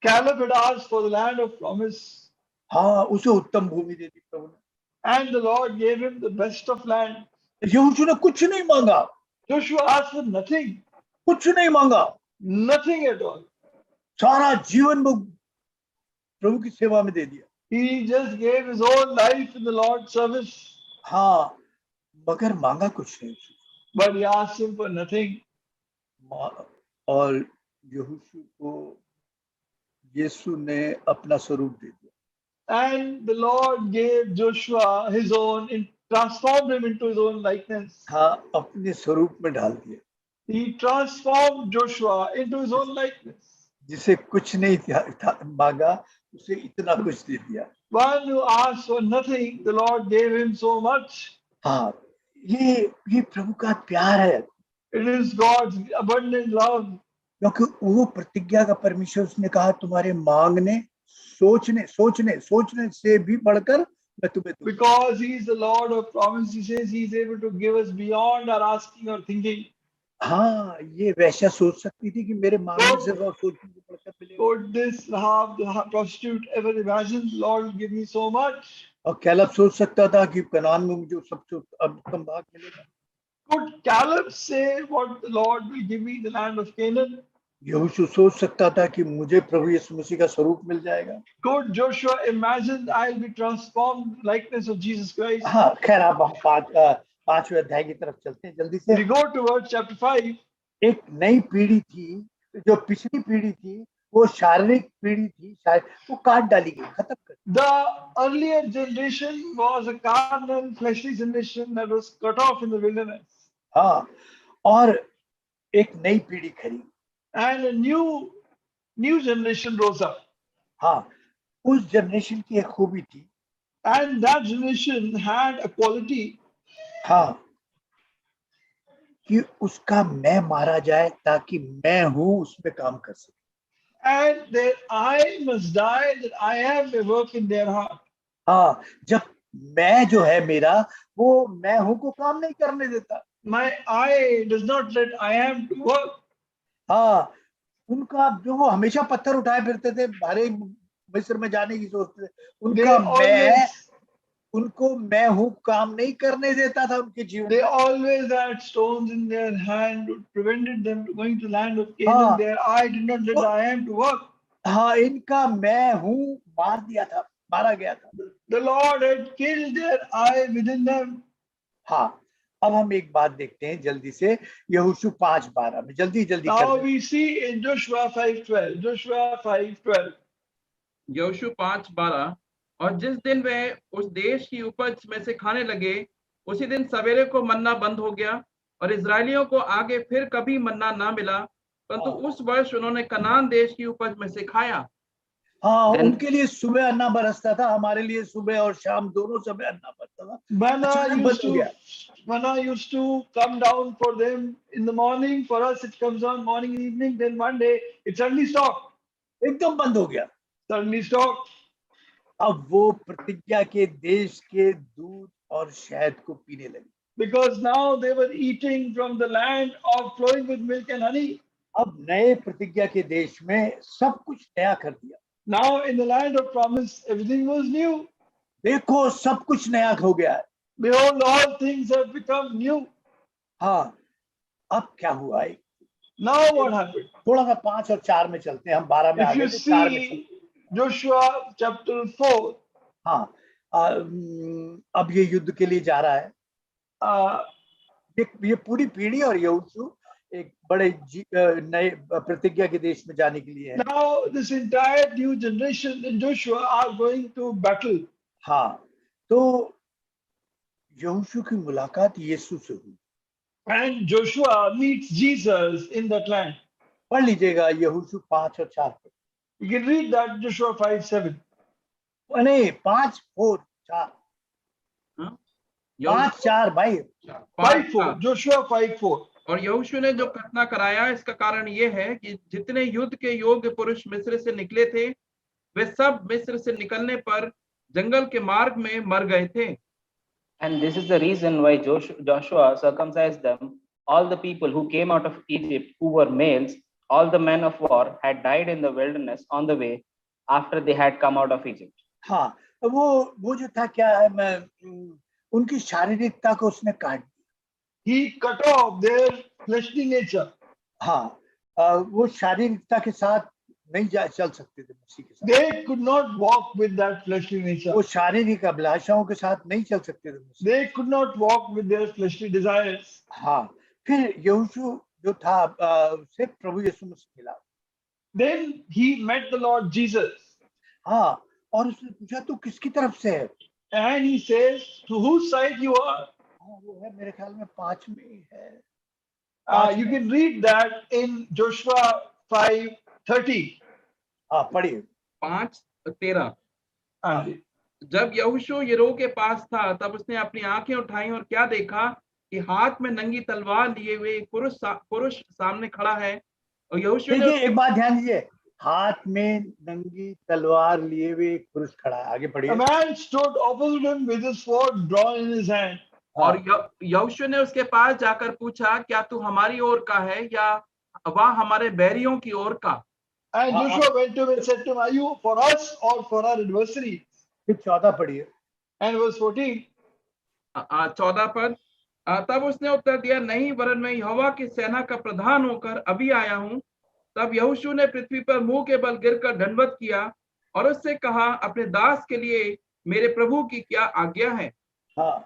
Caleb had asked for the land of promise. हाँ, उसे उत्तम भूमि दे दी प्रभु ने। And the Lord gave him the best of land. यहोशू ने कुछ नहीं मांगा, Joshua asked for nothing. कुछ नहीं मांगा। Nothing at all. सारा जीवन वो प्रभु की सेवा में दे दिया। He just gave his whole life in the Lord's service. हाँ, मगर मांगा कुछ नहीं उसने। But he asked him for nothing. और यहोशू को यीशु ने अपना स्वरूप दे दिया। And the Lord gave Joshua his own, transformed him into his own likeness. हाँ, अपने स्वरूप में डाल दिया। He transformed Joshua into his own likeness. जिसे कुछ नहीं मांगा उसे इतना कुछ दे दिया। One who asked for nothing, the Lord gave him so much. हाँ, ये प्रभु का प्यार है। It is God's abundant love. क्योंकि वो प्रतिज्ञा का परमेश्वर, उसने कहा तुम्हारे मांगने सोचने से भी बढ़कर मैं तुम्हें दूंगा। Because He is the Lord of promise, He says He is able to give us beyond our asking or thinking. हाँ, ये वैश्या सोच सकती थी कि मेरे मांगने से और सोचने से बढ़कर मिलेगा। Could this have the prostitute ever imagined? Lord will give me so much. और कैलब सोच सकता था कि कनान में मुझे सबसे उत्तम भाग मिलेगा। Could Caleb say what the Lord will give me the land of Canaan? यहोशू सोच सकता था कि मुझे प्रभु यीशु मसीह का स्वरूप मिल जाएगा। Could Joshua imagine I'll be transformed likeness of Jesus Christ? हाँ, खैर अब हम पांचवें अध्याय की तरफ चलते हैं जल्दी से। We go towards chapter 5. एक नई पीढ़ी थी, जो पिछली पीढ़ी थी वो शारीरिक पीढ़ी थी, शायद वो काट डाली गई, खत्म कर दी। The earlier generation was a carnal, fleshly generation that was cut off in the wilderness. हाँ, और एक नई पीढ़ी खड़ी। And a new generation rose up. हाँ, उस जनरेशन की एक खूबी थी। And that generation had a quality. हाँ, कि उसका मैं मारा जाए ताकि मैं हूं उसमें काम कर सके। And that I must die, that I am a work in their heart. हाँ, जब मैं जो है मेरा, वो मैं हूं को काम नहीं करने देता। My I does not let I am to work. हाँ, उनका जो वो हमेशा पत्थर उठाए फिरते थे, हरे मिस्र में जाने की सोचते थे, उनका मैं, उनको मैं हूं काम नहीं करने देता था उनके जीवन। They always had stones in their hand, prevented them from going to land of Canaan. Their I did not let I am to work. हाँ, इनका मैं हूं मारा गया था। The Lord had killed their I within them. हाँ, अब हम एक बात देखते हैं जल्दी से, यहोशू 5:12 में जल्दी Now we see in Joshua 5:12. Joshua 5:12. यहोशू 5:12, और जिस दिन वे उस देश की उपज में से खाने लगे, उसी दिन सवेरे को मन्ना बंद हो गया और इजरायलियों को आगे फिर कभी मन्ना ना मिला, परंतु उस वर्ष उन्होंने कनान देश की उपज में से खाया। हाँ, उनके लिए सुबह अन्ना बरसता था, हमारे लिए सुबह और शाम दोनों समय अन्ना बरसता था। Manna used to come down for them in the morning. For us, it comes on morning and evening. Then one day, it suddenly stopped. एकदम बंद हो गया। Suddenly stopped. अब वो प्रतिज्ञा के देश के दूध और शहद को पीने लगे। Because now they were eating from the land of flowing with milk and honey. अब नए प्रतिज्ञा के देश में सब कुछ नया कर दिया। Now in the land of promise, everything was new. देखो सब कुछ नया हो गया है। behold, all things have become new. हाँ, अब क्या हुआ है? Now what happened? थोड़ा सा 5 और 4 में चलते हैं, हम 12 में आ If गए you थे, 4 में चलते see Joshua chapter 4, हैं। हाँ, अब ये युद्ध के लिए जा रहा है। uh, ये पूरी पीढ़ी और यहोशू एक बड़े नए प्रतिज्ञा के देश में जाने के लिए है। now this entire new generation in Joshua are going to battle. हाँ, तो यहोशू की मुलाकात यीशु से हुई। And Joshua meets Jesus in that land. पढ़ लीजिएगा यहोशू 5 और 4 पे। You can read that Joshua 5:7. नहीं, 5, 4, 4, हाँ? 5, 4 भाई। 5:4. Joshua 5:4. और यहोशू ने जो घटना कराया, इसका कारण ये है कि जितने युद्ध के योग्य पुरुष मिस्र से निकले थे, वे सब मिस्र से निकलने पर जंगल के मार्ग में मर गए थे। And this is the reason why Joshua circumcised them. All the people who came out of Egypt, who were males, all the men of war, had died in the wilderness on the way after they had come out of Egypt. हाँ, वो जो था क्या है, मैं उनकी शारीरिकता को उसने काट दिया। He cut off their fleshly nature. हाँ, वो शारीरिकता के साथ नहीं चल सकते थे मसीह के साथ। They could not walk with that fleshly nature. वो शारीरिक अभिलाषाओं के साथ नहीं चल सकते थे मसीह। They could not walk with their fleshly desires. हाँ, फिर यहोशू जो था उसे प्रभु यीशु मसीह मिला। Then he met the Lord Jesus. हाँ, और उसने पूछा तू किसकी तरफ से है? And he says, to whose side you are? हाँ, वो है मेरे ख्याल में 5 में ही है। You can read that in Joshua 5:30. हाँ, पढ़िए। 5:13। And जब यहोशू यरीहो के पास था, तब उसने अपनी आंखें उठाई और क्या देखा कि हाथ में नंगी तलवार लिए हुए एक पुरुष सामने खड़ा है। और यहोशू ने देखिए, एक बात ध्यान दीजिए, हाथ में नंगी तलवार लिए हुए एक पुरुष खड़ा है। आगे a पढ़िए। man stood opposite him with his sword drawn in his hand. और यहोशू ने उसके पास जाकर पूछा, क्या तू हमारी ओर का है या वह हमारे बैरियों की ओर का? And Joshua went to him and said to him, are you for us or for our adversary? फिर 14 पढ़िए। And verse 14. 14 पर तब उसने उत्तर दिया, नहीं, वरन मैं यहोवा की सेना का प्रधान होकर अभी आया हूँ। तब यहोशू ने पृथ्वी पर मुंह के बल गिरकर दंडवत किया और उससे कहा, अपने दास के लिए मेरे प्रभु की क्या आज्ञा है? हाँ,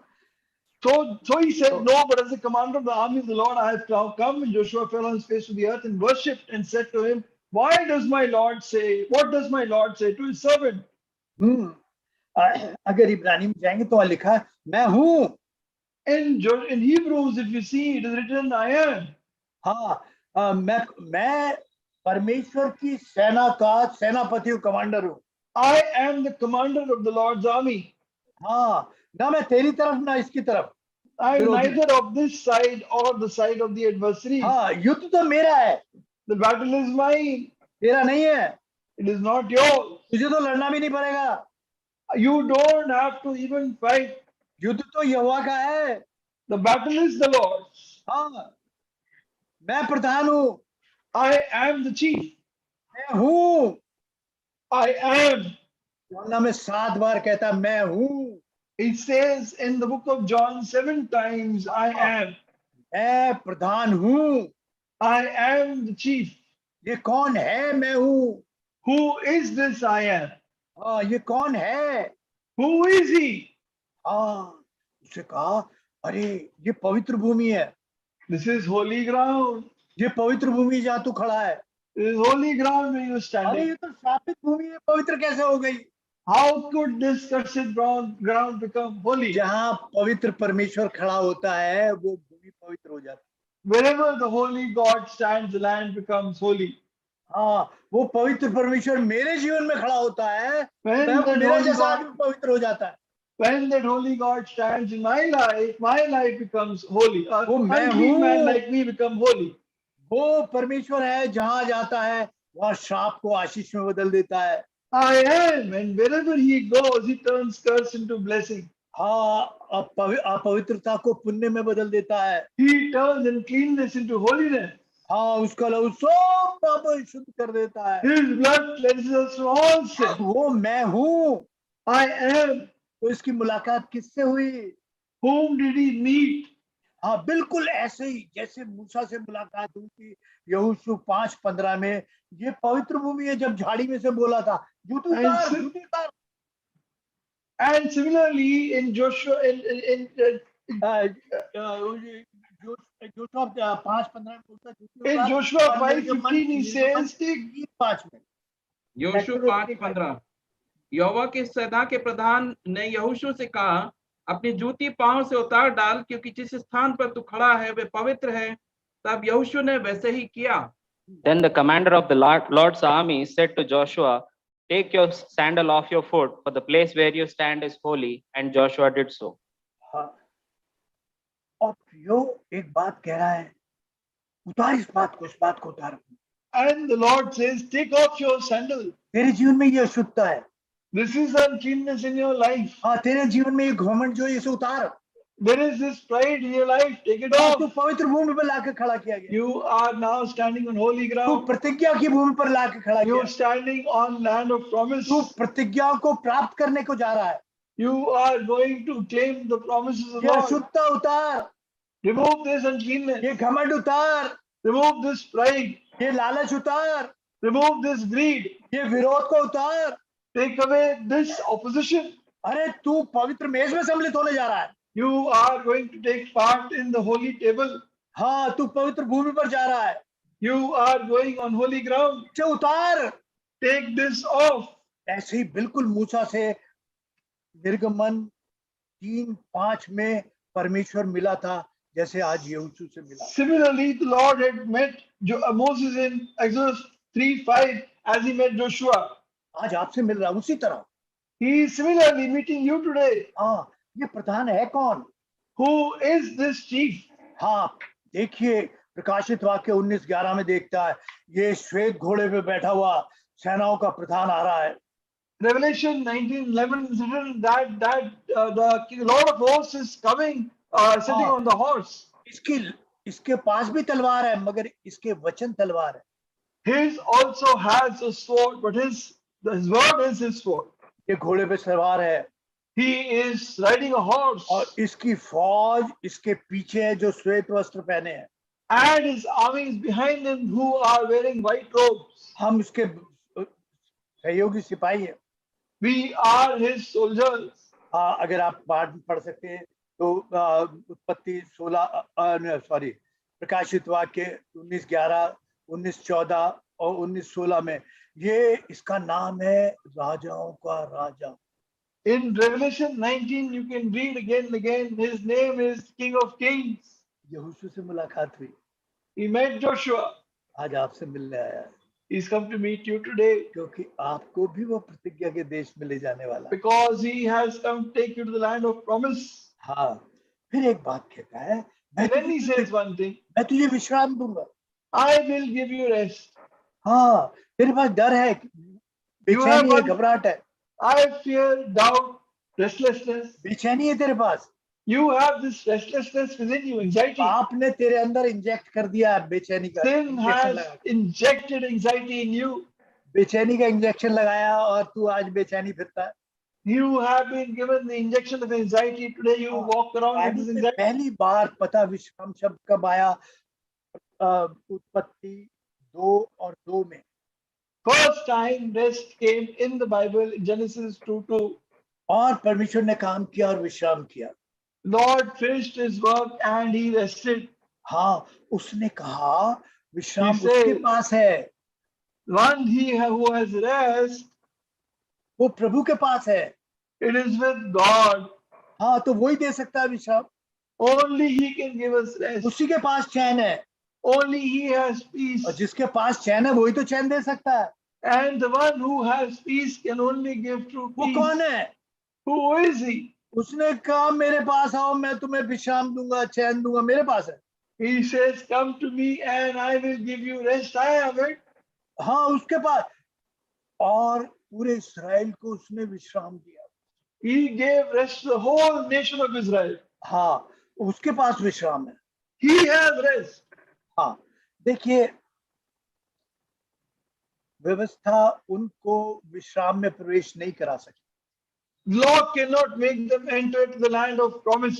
So he said, no, but as the commander of the army of the Lord, I have now come. And Joshua fell on his face to the earth and worshipped and said to him, what does my Lord say to his servant? अगर इब्रानी में जाएंगे तो वहां लिखा है मैं हूँ। In Hebrews, if you see, it is written, I am. हाँ, मैं परमेश्वर की सेना का सेनापति हूँ, कमांडर हूँ। I am the commander of the Lord's army. हाँ, ना मैं तेरी तरफ ना इसकी तरफ। I am neither of this side or the side of the adversary. हाँ, युद्ध तो मेरा है, The battle is mine. तेरा नहीं है। It is not yours. तुझे तो लड़ना भी नहीं पड़ेगा। You don't have to even fight. युद्ध तो यहोवा का है। The battle is the Lord's. हाँ, मैं प्रधान हूँ। I am the chief. मैं हूँ। I am. यूहन्ना में 7 बार कहता मैं हूँ। He says in the book of John 7 times, I am. मैं प्रधान हूँ। I am the chief. ये कौन है? मैं हूँ। Who is this I am? हाँ, ये कौन है? Who is he? हाँ, उससे कहा अरे ये पवित्र भूमि है। This is holy ground. ये पवित्र भूमि जहाँ तू खड़ा है। This is holy ground where you're अरे standing. ये तो शापित भूमि है, पवित्र कैसे हो गई? How could this cursed ground become holy? जहाँ पवित्र परमेश्वर खड़ा होता है वो भूमि पवित्र हो जाती Wherever the holy God stands, the land becomes holy. है। हाँ, वो पवित्र परमेश्वर मेरे जीवन में खड़ा होता है, When मैं that मेरा holy जैसा God, आदमी पवित्र हो जाता है। when that holy God stands in my life becomes holy. वो मैं Unclean man हूँ। like me become holy. वो परमेश्वर है, जहाँ जाता है वहाँ श्राप को आशीष में बदल देता है। I am, and wherever he goes, he turns curse into blessing. हाँ, अपवित्रता को पुण्य में बदल देता है। He turns uncleanness into holiness. हाँ, उसका लहू सब पापों शुद्ध कर देता है। His blood cleanses us from all sin. वो मैं हूँ। I am. तो इसकी मुलाकात किससे हुई? Whom did he meet? हाँ, बिल्कुल ऐसे ही जैसे मूसा से मुलाकात हुई थी यहोशू 5:15 में, ये पवित्र भूमि है जब झाड़ी में से बोला था जूती उतार, And जूती उतार। And similarly, in Joshua, Joshua 5:15 में बोलता जूती in उतार, Joshua और निर्गमन 5:15, he says, 5 में योशू 5:15 यहोवा के सैना के प्रधान ने यहोशू से कहा, अपनी जूती पांव से उतार डाल, क्योंकि जिस स्थान पर तू खड़ा है वे पवित्र है। तब यहोशू ने वैसे ही किया। Then the commander of the Lord's army said to Joshua, take your sandal off your foot, for the place where you stand is holy. And Joshua did so. हाँ, और यो एक बात कह रहा है, उतार इस बात को, इस बात को उतार। and the Lord says, take off your sandal. तेरे जीवन में ये अशुद्धता है, This is uncleanness in your life. हाँ, तेरे जीवन में ये घमंड जो है इसे उतार। There is this pride in your life. Take it हाँ, off. तू पवित्र भूमि पर लाकर खड़ा किया गया, You are now standing on holy तू ground. प्रतिज्ञा की भूमि पर लाकर खड़ा You किया, are standing on land of promise. तू प्रतिज्ञा को प्राप्त करने को जा रहा है। You are going to claim the promises of ये God. अशुद्धता उतार, Remove this uncleanness. ये घमंड उतार, Remove this pride. ये लालच उतार, Remove this greed. ये विरोध को उतार। Take away this opposition. अरे तू पवित्र मेज में सम्मिलित होने जा रहा है, You are going to take part in the holy table. हाँ, तू पवित्र भूमि पर जा रहा है, You are going on holy ground. इसे उतार। Take this off. ऐसे ही बिल्कुल मूसा से निर्गमन 3:5 में परमेश्वर मिला था, जैसे आज यहोशू से मिला। Similarly, the Lord had met Moses in Exodus 3:5 as he met Joshua. आज आपसे मिल रहा है उसी तरह। He is similarly meeting you today. हाँ, ये प्रधान है कौन? Who is this chief? हाँ, देखिए प्रकाशित वाक्य 19:11 में देखता है, ये श्वेत घोड़े पे बैठा हुआ सेनाओं का प्रधान आ रहा है। Revelation 19:11 is written that the Lord of hosts is coming, sitting on the horse. इसके पास भी तलवार है, मगर इसके वचन तलवार है। His also has a sword, but his word is his sword. ये घोड़े पे सवार है He is riding a horse, और इसकी फौज इसके पीछे है जो श्वेत वस्त्र पहने हैं। and his army is behind him who are wearing white robes. हम उसके सहयोगी सिपाही हैं। We are his soldiers. अगर आप पाठ पढ़ सकते हैं तो उत्पत्ति 16 प्रकाशित वाक्य 19:11, 19:14 और 19:16 में ये इसका नाम है राजाओं का राजा। In Revelation 19, you can read again and again. His name is King of Kings. यहोशू से मुलाकात हुई, He met Joshua. आज आपसे मिलने आया है, He's come to meet you today क्योंकि आपको भी वो प्रतिज्ञा के देश में ले जाने वाला है। because he has come to take you to the land of promise. हाँ, फिर एक बात कहता है, And then he says one thing, मैं तुझे विश्राम दूंगा। I will give you rest. हाँ, तेरे पास डर है, बेचैनी है, घबराहट है, I fear, doubt, restlessness. बेचैनी है तेरे पास। You have this restlessness within you, anxiety. आपने तेरे अंदर इंजेक्ट कर दिया है बेचैनी का Sin इंजेक्शन has लगा, injected anxiety in you. बेचैनी का इंजेक्शन लगाया और तू आज बेचैनी फिरता है। You have been given the injection of anxiety. Today you walk around with this Bible में anxiety. पहली बार पता विश्राम शब्द कब आया? उत्पत्ति 2:2 में। First time rest came in the Bible, in Genesis 2:2. और परमेश्वर ने काम किया और विश्राम किया। Lord finished his work and he rested. हाँ, उसने कहा विश्राम He said- उसके पास है, One who has rest, वो प्रभु के पास है। it is with God. हाँ, तो वही दे सकता है विश्राम, Only he can give us rest. उसी के पास चैन है, Only he has peace. और जिसके पास चैन है वही तो चैन दे सकता है। And the one who has peace can only give true वो peace. कौन है? Who is he? उसने कहा मेरे पास आओ, मैं तुम्हें विश्राम दूंगा, चैन दूंगा, मेरे पास है। He says, come to me and I will give you rest. I have it. हाँ, उसके पास, और पूरे इस्राएल को उसने विश्राम दिया। He gave rest to the whole nation of Israel. हाँ, उसके पास विश्राम है। He has rest. हाँ, देखिए व्यवस्था उनको विश्राम में प्रवेश नहीं करा सकी। Law cannot make them enter to the land of promise.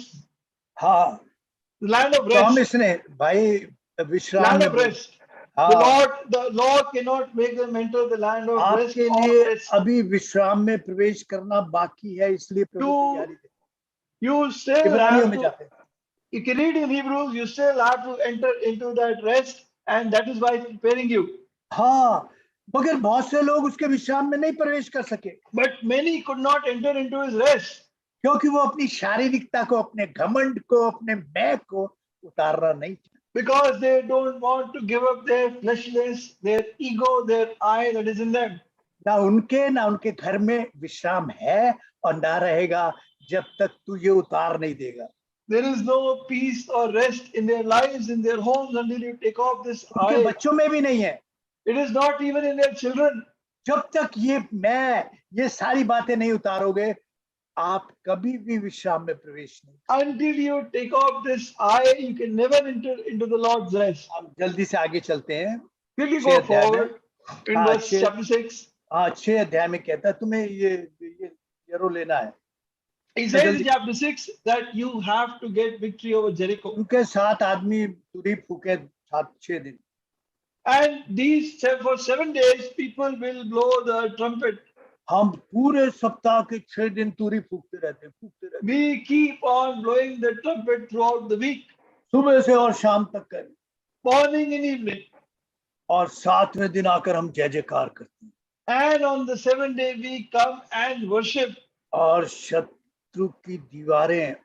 हाँ, the land of rest, promise ने भाई विश्राम land में of बोला। rest. हाँ, The Lord cannot make them enter the land of rest आपके or लिए rest. अभी विश्राम में प्रवेश करना बाकी है, इसलिए प्रभु तो तैयारी दे। You still इब्रानियों have में to, जाते हैं। you can read in Hebrews, you still have to enter into that rest, and that is why it's preparing you. हाँ, मगर बहुत से लोग उसके विश्राम में नहीं प्रवेश कर सके, But many could not enter into his rest क्योंकि वो अपनी शारीरिकता को, अपने घमंड को, अपने मैं को उतारना नहीं चाहते। because they don't want to give up their fleshliness, their ego, their I that is in them. ना उनके घर में विश्राम है और ना रहेगा जब तक तू ये उतार नहीं देगा। There is no peace or rest in their lives, in their homes, until you take off this उनके I. बच्चों में भी नहीं है, It is not even in their children. जब तक ये सारी बातें नहीं उतारोगे, आप कभी भी विश्राम में प्रवेश नहीं। Until you take off this I, you can never enter into the Lord's rest. हम जल्दी से आगे चलते हैं। Till you 6 go अध्याय में, forward in हाँ, verse 6 chapter 6. हाँ 6 अध्याय में कहता है तुम्हें ये यरो लेना है। He says in chapter 6 that you have to get victory over Jericho. उनके 7 आदमी तुरही फूके 6 दिन। And these for 7 days, people will blow the trumpet. हम पूरे सप्ताह के 6 दिन तुरही फूकते रहते हैं। We keep on blowing the trumpet throughout the week, सुबह से और शाम तक करें, morning and evening. और 7वें दिन आकर हम जय जयकार करते हैं, And on the 7th day, we come and worship. और शत्रु की दीवारें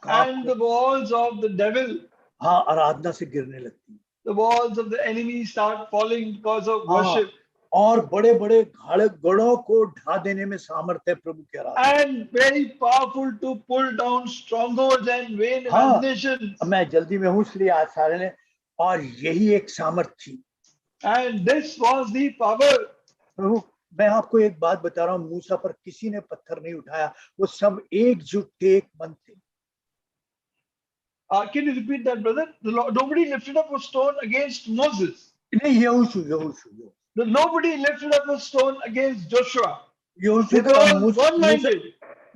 And the walls of the devil, हाँ आराधना से गिरने लगती हैं, the walls of the enemy start falling because of हाँ, worship. और बड़े बड़े गढ़ों को ढा देने में सामर्थ्य है प्रभु के आराधना। And very powerful to pull down strongholds and vain हाँ, imaginations. मैं जल्दी में हूँ इसलिए आज सारे ने, और यही एक सामर्थ्य थी। And this was the power. प्रभु मैं आपको एक बात बता रहा हूँ, मूसा पर किसी ने पत्थर नहीं उठाया, वो सब एकजुट थे, एक मन थे। Can you repeat that, brother? Nobody lifted up a stone against Moses. नहीं, यहोशू Nobody lifted up a stone against Joshua. यहोशू They were तो all one-minded.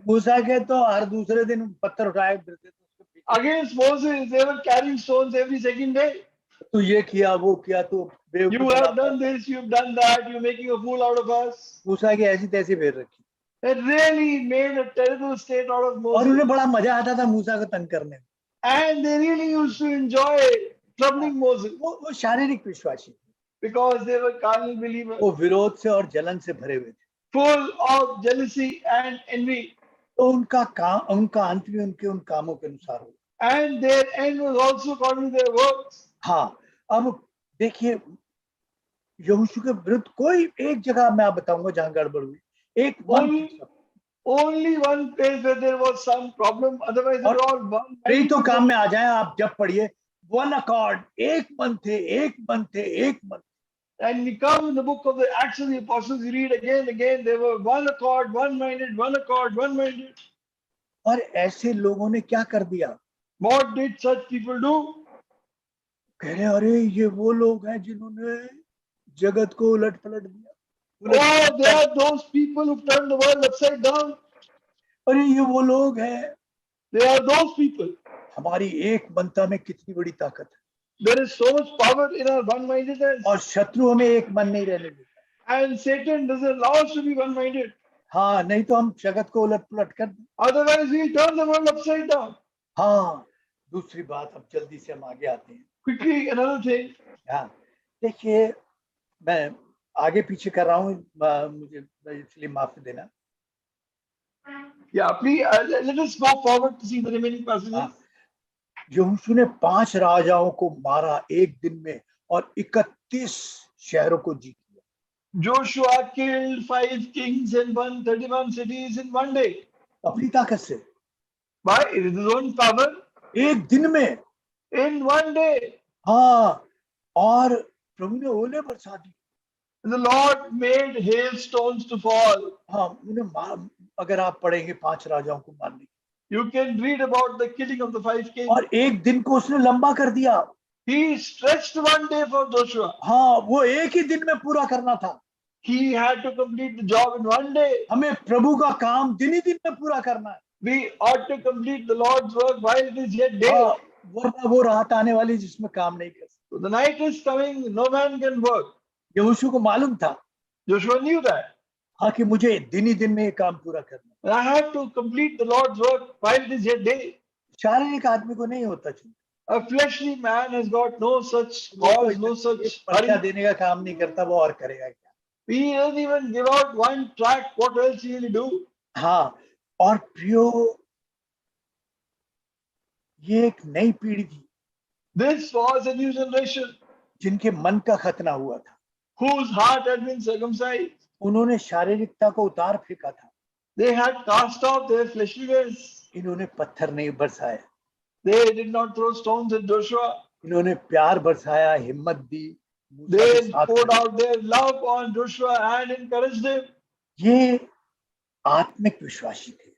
मूसा के तो हर दूसरे दिन पत्थर उठाए फिरते थे उसके पीछे। Against Moses, they were carrying stones every second day. तू ये किया वो किया, तू You बेवकूफ have बना। done this, you've done that, you're making a fool out of us. मूसा की ऐसी तैसी फेर रखी, It really made a terrible state out of और Moses. उन्हें बड़ा मजा आता था मूसा को तंग करने में। And they really used to enjoy troubling Moses वो शारीरिक विश्वासी थे, because they were carnal believers, वो विरोध से और जलन से भरे हुए थे। full of jealousy and envy. तो उनका अंत भी उनके उन कामों के अनुसार हो। And their end was also according to their works. हाँ, अब देखिए यहोशू के विरुद्ध कोई एक जगह मैं आप बताऊंगा जहां गड़बड़ हुई, एक Only one place where there was some problem, otherwise they were all one. नहीं तो काम में आ जाए, आप जब पढ़िए वन अकॉर्ड, एक मन थे। And we come in the book of the Acts of the Apostles, you read again and again, they were one accord, one-minded, one accord, one-minded. और ऐसे लोगों ने क्या कर दिया? What did such people do? कह रहे अरे ये वो लोग हैं जिन्होंने जगत को उलट पलट दिया। Oh, they are those people who turned the world upside down. अरे ये वो लोग हैं। They are those people. हमारी एक मनता में कितनी बड़ी ताकत है, There is so much power in our one-mindedness. और शत्रु हमें एक मन नहीं रहने देता। And Satan doesn't allow us to be one-minded. हाँ, नहीं तो हम जगत को उलट पलट कर दें। Otherwise, we turn the world upside down. हाँ, दूसरी बात, अब जल्दी से हम आगे आते हैं। Quickly, another thing. हाँ, देखिए मैं आगे पीछे कर रहा हूँ, मुझे इसलिए माफी देना। Yeah, please, let us go forward to see the remaining passages. यहोशू ने 5 राजाओं को मारा एक दिन में और 31 शहरों को जीत लिया। Joshua killed 5 kings and won 31 cities in one day. अपनी ताकत से, By his own power, एक दिन में। in one day. हाँ, और प्रभु ने ओले बरसा दी। The Lord made hailstones to fall. हाँ, उन्हें अगर आप पढ़ेंगे 5 राजाओं को मारने, You can read about the killing of the 5 kings. और एक दिन को उसने लंबा कर दिया। He stretched one day for Joshua. हाँ, वो एक ही दिन में पूरा करना था। He had to complete the job in one day. हमें प्रभु का काम दिन ही दिन में पूरा करना है। We ought to complete the Lord's work while it is yet day. हाँ, वरना वो रात आने वाली जिसमें काम नहीं कर सकते। So the night is coming, no man can work. यहोशू को मालूम था Joshua knew that. हाँ कि मुझे दिन ही दिन में ये काम पूरा करना है। And I have to complete the Lord's work while it is yet day. शारीरिक आदमी को नहीं होता चाहिए, A fleshly man has got no such cause, no such परीक्षा hurry. देने का काम नहीं करता, वो और करेगा क्या। He doesn't even give out one tract. What else will he do? हाँ, और प्रियो ये एक नई पीढ़ी थी This was a new generation जिनके मन का खतना हुआ था। whose heart had been circumcised. उन्होंने शारीरिकता को उतार फेंका था, They had cast off their fleshliness. इन्होंने पत्थर नहीं बरसाया, They did not throw stones at Joshua. इन्होंने प्यार बरसाया, हिम्मत दी, मूसा के They साथ poured खड़े। out their love on Joshua and encouraged him. ये आत्मिक विश्वासी थे,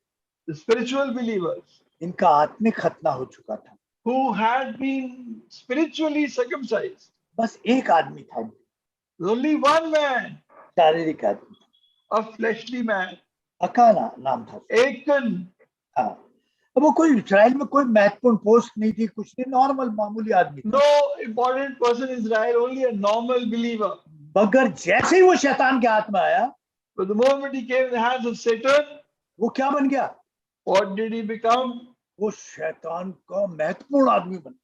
The spiritual believers इनका आत्मिक खतना हो चुका था। who had been spiritually circumcised. बस एक आदमी था, There's only one man, शारीरिक आदमी, a fleshly man, अकाना नाम था। Achan. हाँ, अब वो कोई इस्राएल में कोई महत्वपूर्ण पोस्ट नहीं थी, कुछ नहीं, नॉर्मल मामूली आदमी था। No important person in Israel, only a normal believer. मगर जैसे ही वो शैतान के हाथ में आया, But the moment he came in the hands of Satan, वो क्या बन गया? what did he become? वो शैतान का महत्वपूर्ण आदमी बन गया।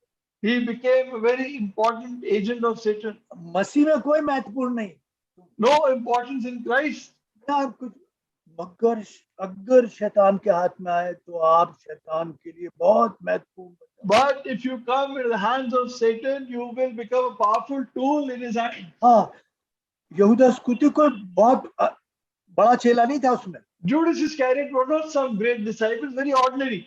He became a very important agent of Satan. मसीह में कोई महत्वपूर्ण नहीं, No importance in Christ. ना कुछ, मगर अगर शैतान के हाथ में आए तो आप शैतान के लिए बहुत महत्वपूर्ण बन जाओ। But if you come into the hands of Satan, you will become a powerful tool in his hand. हाँ, यहूदा स्कूती कोई बहुत बड़ा चेला नहीं था उसमें। Judas Iscariot was not some great disciple, very ordinary.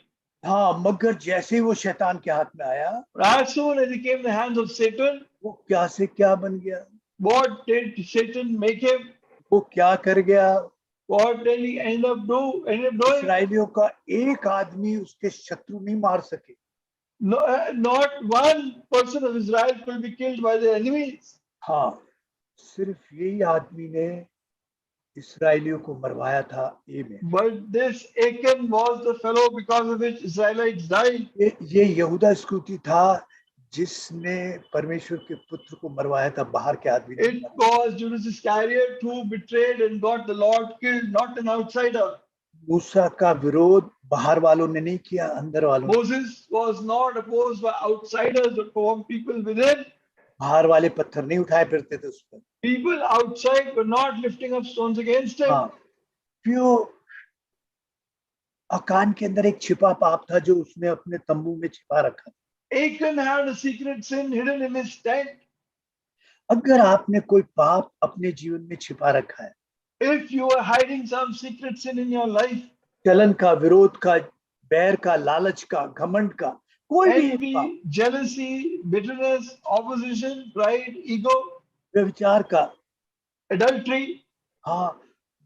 हाँ, मगर जैसे ही वो शैतान के हाथ में आया, But as soon as he came in the hands of Satan, वो क्या से क्या बन गया, what did Satan make him? वो क्या कर गया। What did he end up doing? इस्राएलियों का एक आदमी उसके शत्रु नहीं मार सके। No, not one person of Israel could be killed by their enemies. हाँ, सिर्फ यही आदमी ने इस्राएलियों को मरवाया था ए में। But this Achan was the fellow because of which Israelites died. ये यहूदा स्कूती था जिसने परमेश्वर के पुत्र को मरवाया था, बाहर के आदमी ने। It was Judas Iscariot who betrayed and got the Lord killed, not an outsider. मूसा का विरोध बाहर वालों ने नहीं किया, अंदर वालों ने। Moses was not opposed by outsiders but from people within. बाहर वाले पत्थर नहीं उठाए फिरते थे उस पर। People outside were not lifting up stones against him. हाँ, क्यों? अकान के अंदर एक छिपा पाप था जो उसने अपने तंबू में छिपा रखा। Achan had a secret sin hidden in his tent. अगर आपने कोई पाप अपने जीवन में छिपा रखा है, If you are hiding some secret sin in your life, जलन का, विरोध का, बैर का, लालच का, घमंड का, कोई भी एक पाप, envy, jealousy, bitterness, opposition, pride, ego, व्यभिचार का, adultery, हाँ,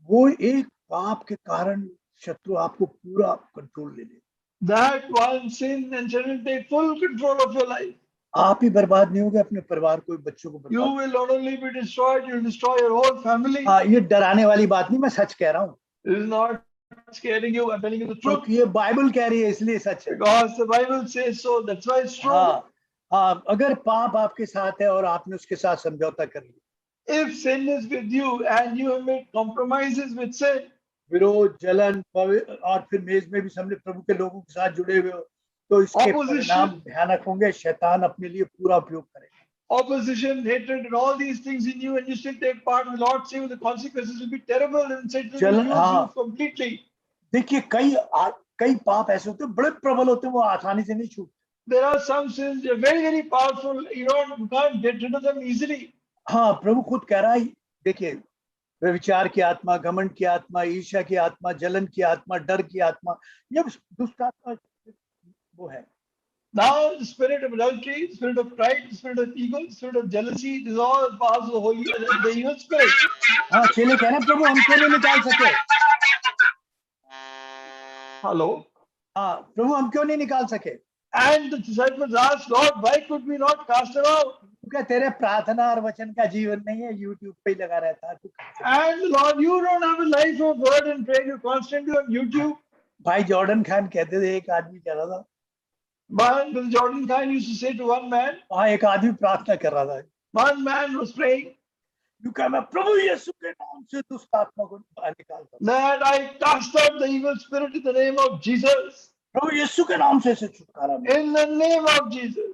वो एक पाप के कारण शत्रु आपको पूरा कंट्रोल ले ले। that one sin and Satan will take full control of your life. आप ही बर्बाद नहीं होगे, अपने परिवार को, बच्चों को You बर्बाद। will not only be destroyed, you will destroy your whole family. हाँ, ये डराने वाली बात नहीं, मैं सच कह रहा हूँ, This is not scaring you, I'm telling you the truth. क्योंकि ये बाइबल कह रही है इसलिए सच है। Because the Bible says so, that's why it's true. हाँ, हाँ, अगर पाप आपके साथ है और आपने उसके साथ समझौता कर लिया, If sin is with you and you have made compromises with sin, विरोध, जलन, और फिर मेज में भी सामने प्रभु के लोगों के साथ जुड़े हुए हो, तो इसके Opposition. परिणाम भयानक होंगे। शैतान अपने लिए पूरा उपयोग करेगा। opposition, hatred, and all these things in you, and you still take part, the Lord say the consequences will be terrible and Satan will Jalan, use हाँ। you completely. देखिए, कई पाप ऐसे होते हैं, बड़े प्रबल होते हैं, वो आसानी से नहीं छूटते। There are some sins, they're very, very powerful. You can't get rid of them easily. हाँ, प्रभु खुद कह रहा है, देखिए, व्यभिचार की आत्मा, घमंड की आत्मा, ईर्ष्या की आत्मा, जलन की आत्मा, डर की आत्मा, ये दुष्ट आत्मा वो है। Now, the spirit of adultery, the spirit of pride, the spirit of ego, the spirit of jealousy, these are all parts of the holy, the evil spirit. हाँ, चेले कह रहे हैं, प्रभु हम क्यों नहीं निकाल सके? Hello. हाँ, प्रभु हम क्यों नहीं निकाल सके? And the disciples asked, Lord, why could we not cast them out? क्योंकि तेरे प्रार्थना और वचन का जीवन नहीं है, YouTube पे ही लगा रहता है। And Lord, you don't have a life of word and prayer. You're constantly on YouTube. भाई जॉर्डन खान कहते थे, एक आदमी कह रहा था, But Brother Jordan Khan used to say to one man, वहाँ एक आदमी प्रार्थना कर रहा था, one man was praying you कह मैं प्रभु यीशु के नाम से दुष्ट आत्मा को बाहर निकालता हूँ, that I cast out the evil spirit in the name of Jesus. प्रभु यीशु के नाम से इसे छुटकारा मिले। In the name of Jesus.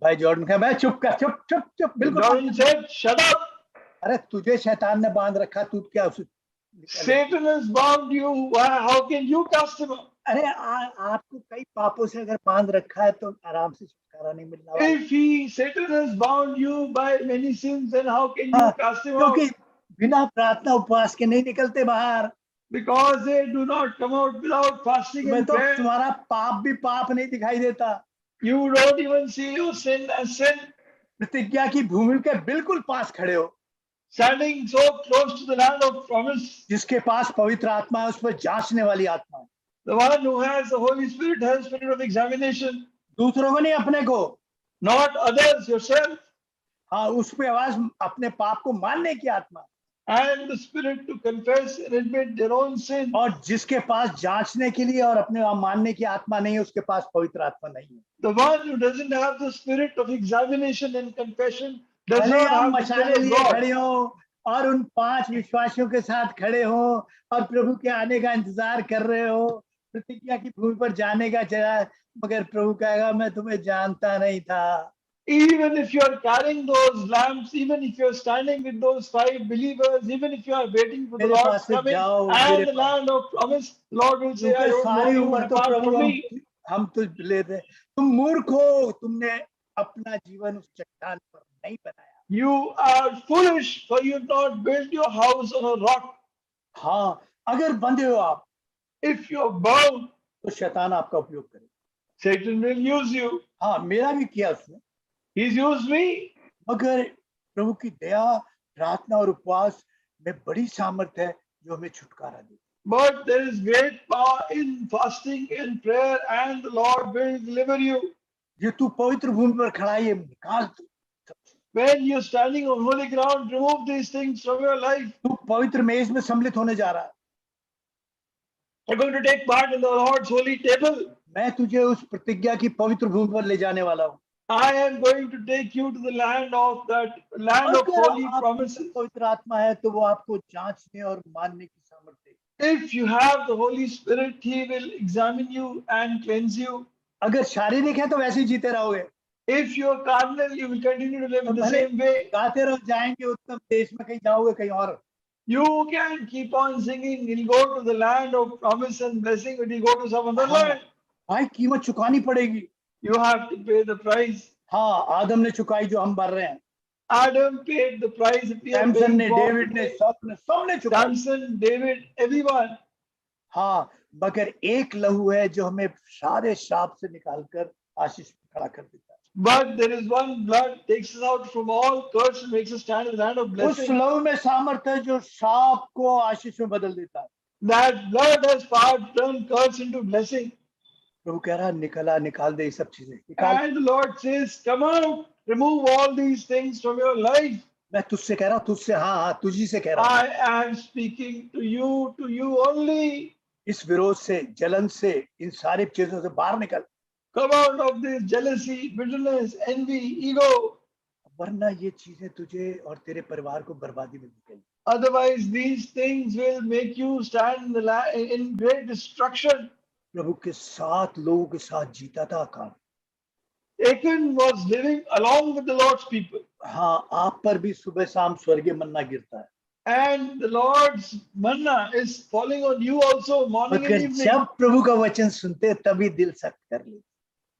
भाई जॉर्डन कहा मैं चुप कर, चुप चुप चुप, बिल्कुल Jordan said, shut up. अरे तुझे शैतान ने बांध रखा, तू क्या उसे निकाले? Satan has bound you. Why, how can you cast him out? अरे आपको कई पापों से अगर बांध रखा है तो आराम से छुटकारा नहीं मिलना वाला। If Satan has bound you by many sins, then how can you cast him out? क्योंकि बिना प्रार्थना उपवास के नहीं निकलते बाहर। Because they do not come out without fasting तुम्हें and तो prayer. तुम्हारा पाप भी पाप नहीं दिखाई देता। You don't even see your sin as sin. प्रतिज्ञा की भूमि के बिल्कुल पास खड़े हो, Standing so close to the land of promise. जिसके पास पवित्र आत्मा है, उस पर जांचने वाली आत्मा है। The one who has the Holy Spirit has spirit of examination. दूसरों को नहीं, अपने को। Not others, yourself. हाँ, उस पे आवाज अपने पाप को मानने की आत्मा। And the spirit to confess and admit their own sin. और जिसके पास जांचने के लिए और अपने मानने की आत्मा नहीं है, उसके पास पवित्र आत्मा नहीं है। The one who doesn't have the spirit of examination and confession does भले not आप have the मशाल spirit of लिए God. खड़े हो और उन 5 विश्वासियों के साथ खड़े हो और प्रभु के आने का इंतजार कर रहे हो, प्रतिज्ञा की भूमि पर जाने का चाह, मगर प्रभु कहेगा मैं तुम्हें जानता नहीं था। Even if you are carrying those lamps, even if you are standing with those 5 believers, even if you are waiting for the मेरे Lord's पास से coming जाओ, and मेरे the pass. land of promise, the Lord will say, I क्योंकि don't know सारी you, उम्र तो apart Prabhu from me. हम तो लेते, तुम मूर्ख हो, तुमने अपना जीवन उस चट्टान पर नहीं बनाया। You are foolish, for you have not built your house on a rock. हाँ, अगर बंधे हो आप, If you are bound, तो शैतान आपका उपयोग करे। Satan will use you. हाँ, मेरा भी किया उसने, He's used me. मगर प्रभु की दया, प्रार्थना और उपवास में बड़ी सामर्थ्य है जो हमें छुटकारा दे। But there is great power in fasting and prayer, and the Lord will deliver you. ये तू पवित्र भूमि पर खड़ा है, ये निकाल तू। When you're standing on holy ground, remove these things from your life. तू पवित्र मेज में सम्मिलित होने जा रहा है। You're going to take part in the Lord's holy table. मैं तुझे उस प्रतिज्ञा की पवित्र भूमि पर ले जाने वाला हूँ। I am going to take you to the land of holy promises. पवित्र आत्मा है तो वो आपको जांचने और मानने की सामर्थ्य है। If you have the Holy Spirit, He will examine you and cleanse you. अगर शारीरिक है तो वैसे ही जीते रहोगे। If you are carnal, you will continue to live in the same way. गाते रहो, जाएंगे उत्तम देश में, कहीं जाओगे कहीं और। You can keep on singing. You'll go to the land of promise and blessing, but you go to some other land. भाई कीमत चुकानी पड़ेगी। You have to pay the price. हाँ, आदम ने चुकाई जो हम भर रहे हैं। Adam paid the price. If we are Samson ने, paying for डेविड ने, सबने चुकाई। Samson, David, everyone. हाँ, मगर एक लहू है जो हमें सारे श्राप से निकालकर आशीष में खड़ा कर देता है। But there is one blood takes us out from all curse and makes us stand in the land of उस blessing. लहू में सामर्थ्य है जो श्राप को आशीष में बदल देता है। That blood has power to turn curse into blessing. प्रभु कह रहा निकाल दे ये सब चीजें, निकाल। And the Lord says, come out, remove all these things from your life. मैं तुझसे कह रहा हूँ, तुझसे, हाँ, तुझी से कह रहा हूँ। I am speaking to you only. इस विरोध से, जलन से, इन सारी चीजों से बाहर निकल, Come out of this jealousy, bitterness, envy, ego. वरना ये चीजें तुझे और तेरे परिवार को बर्बादी में निकलेंगी। Otherwise, these things will make you stand in great destruction. प्रभु के साथ, लोगों के साथ जीता था अकान। Achan was living along with the Lord's people. हाँ, आप पर भी सुबह शाम स्वर्गीय मन्ना गिरता है। And the Lord's manna is falling on you also, morning and मगर evening. जब प्रभु का वचन सुनते तभी दिल सख्त कर ले।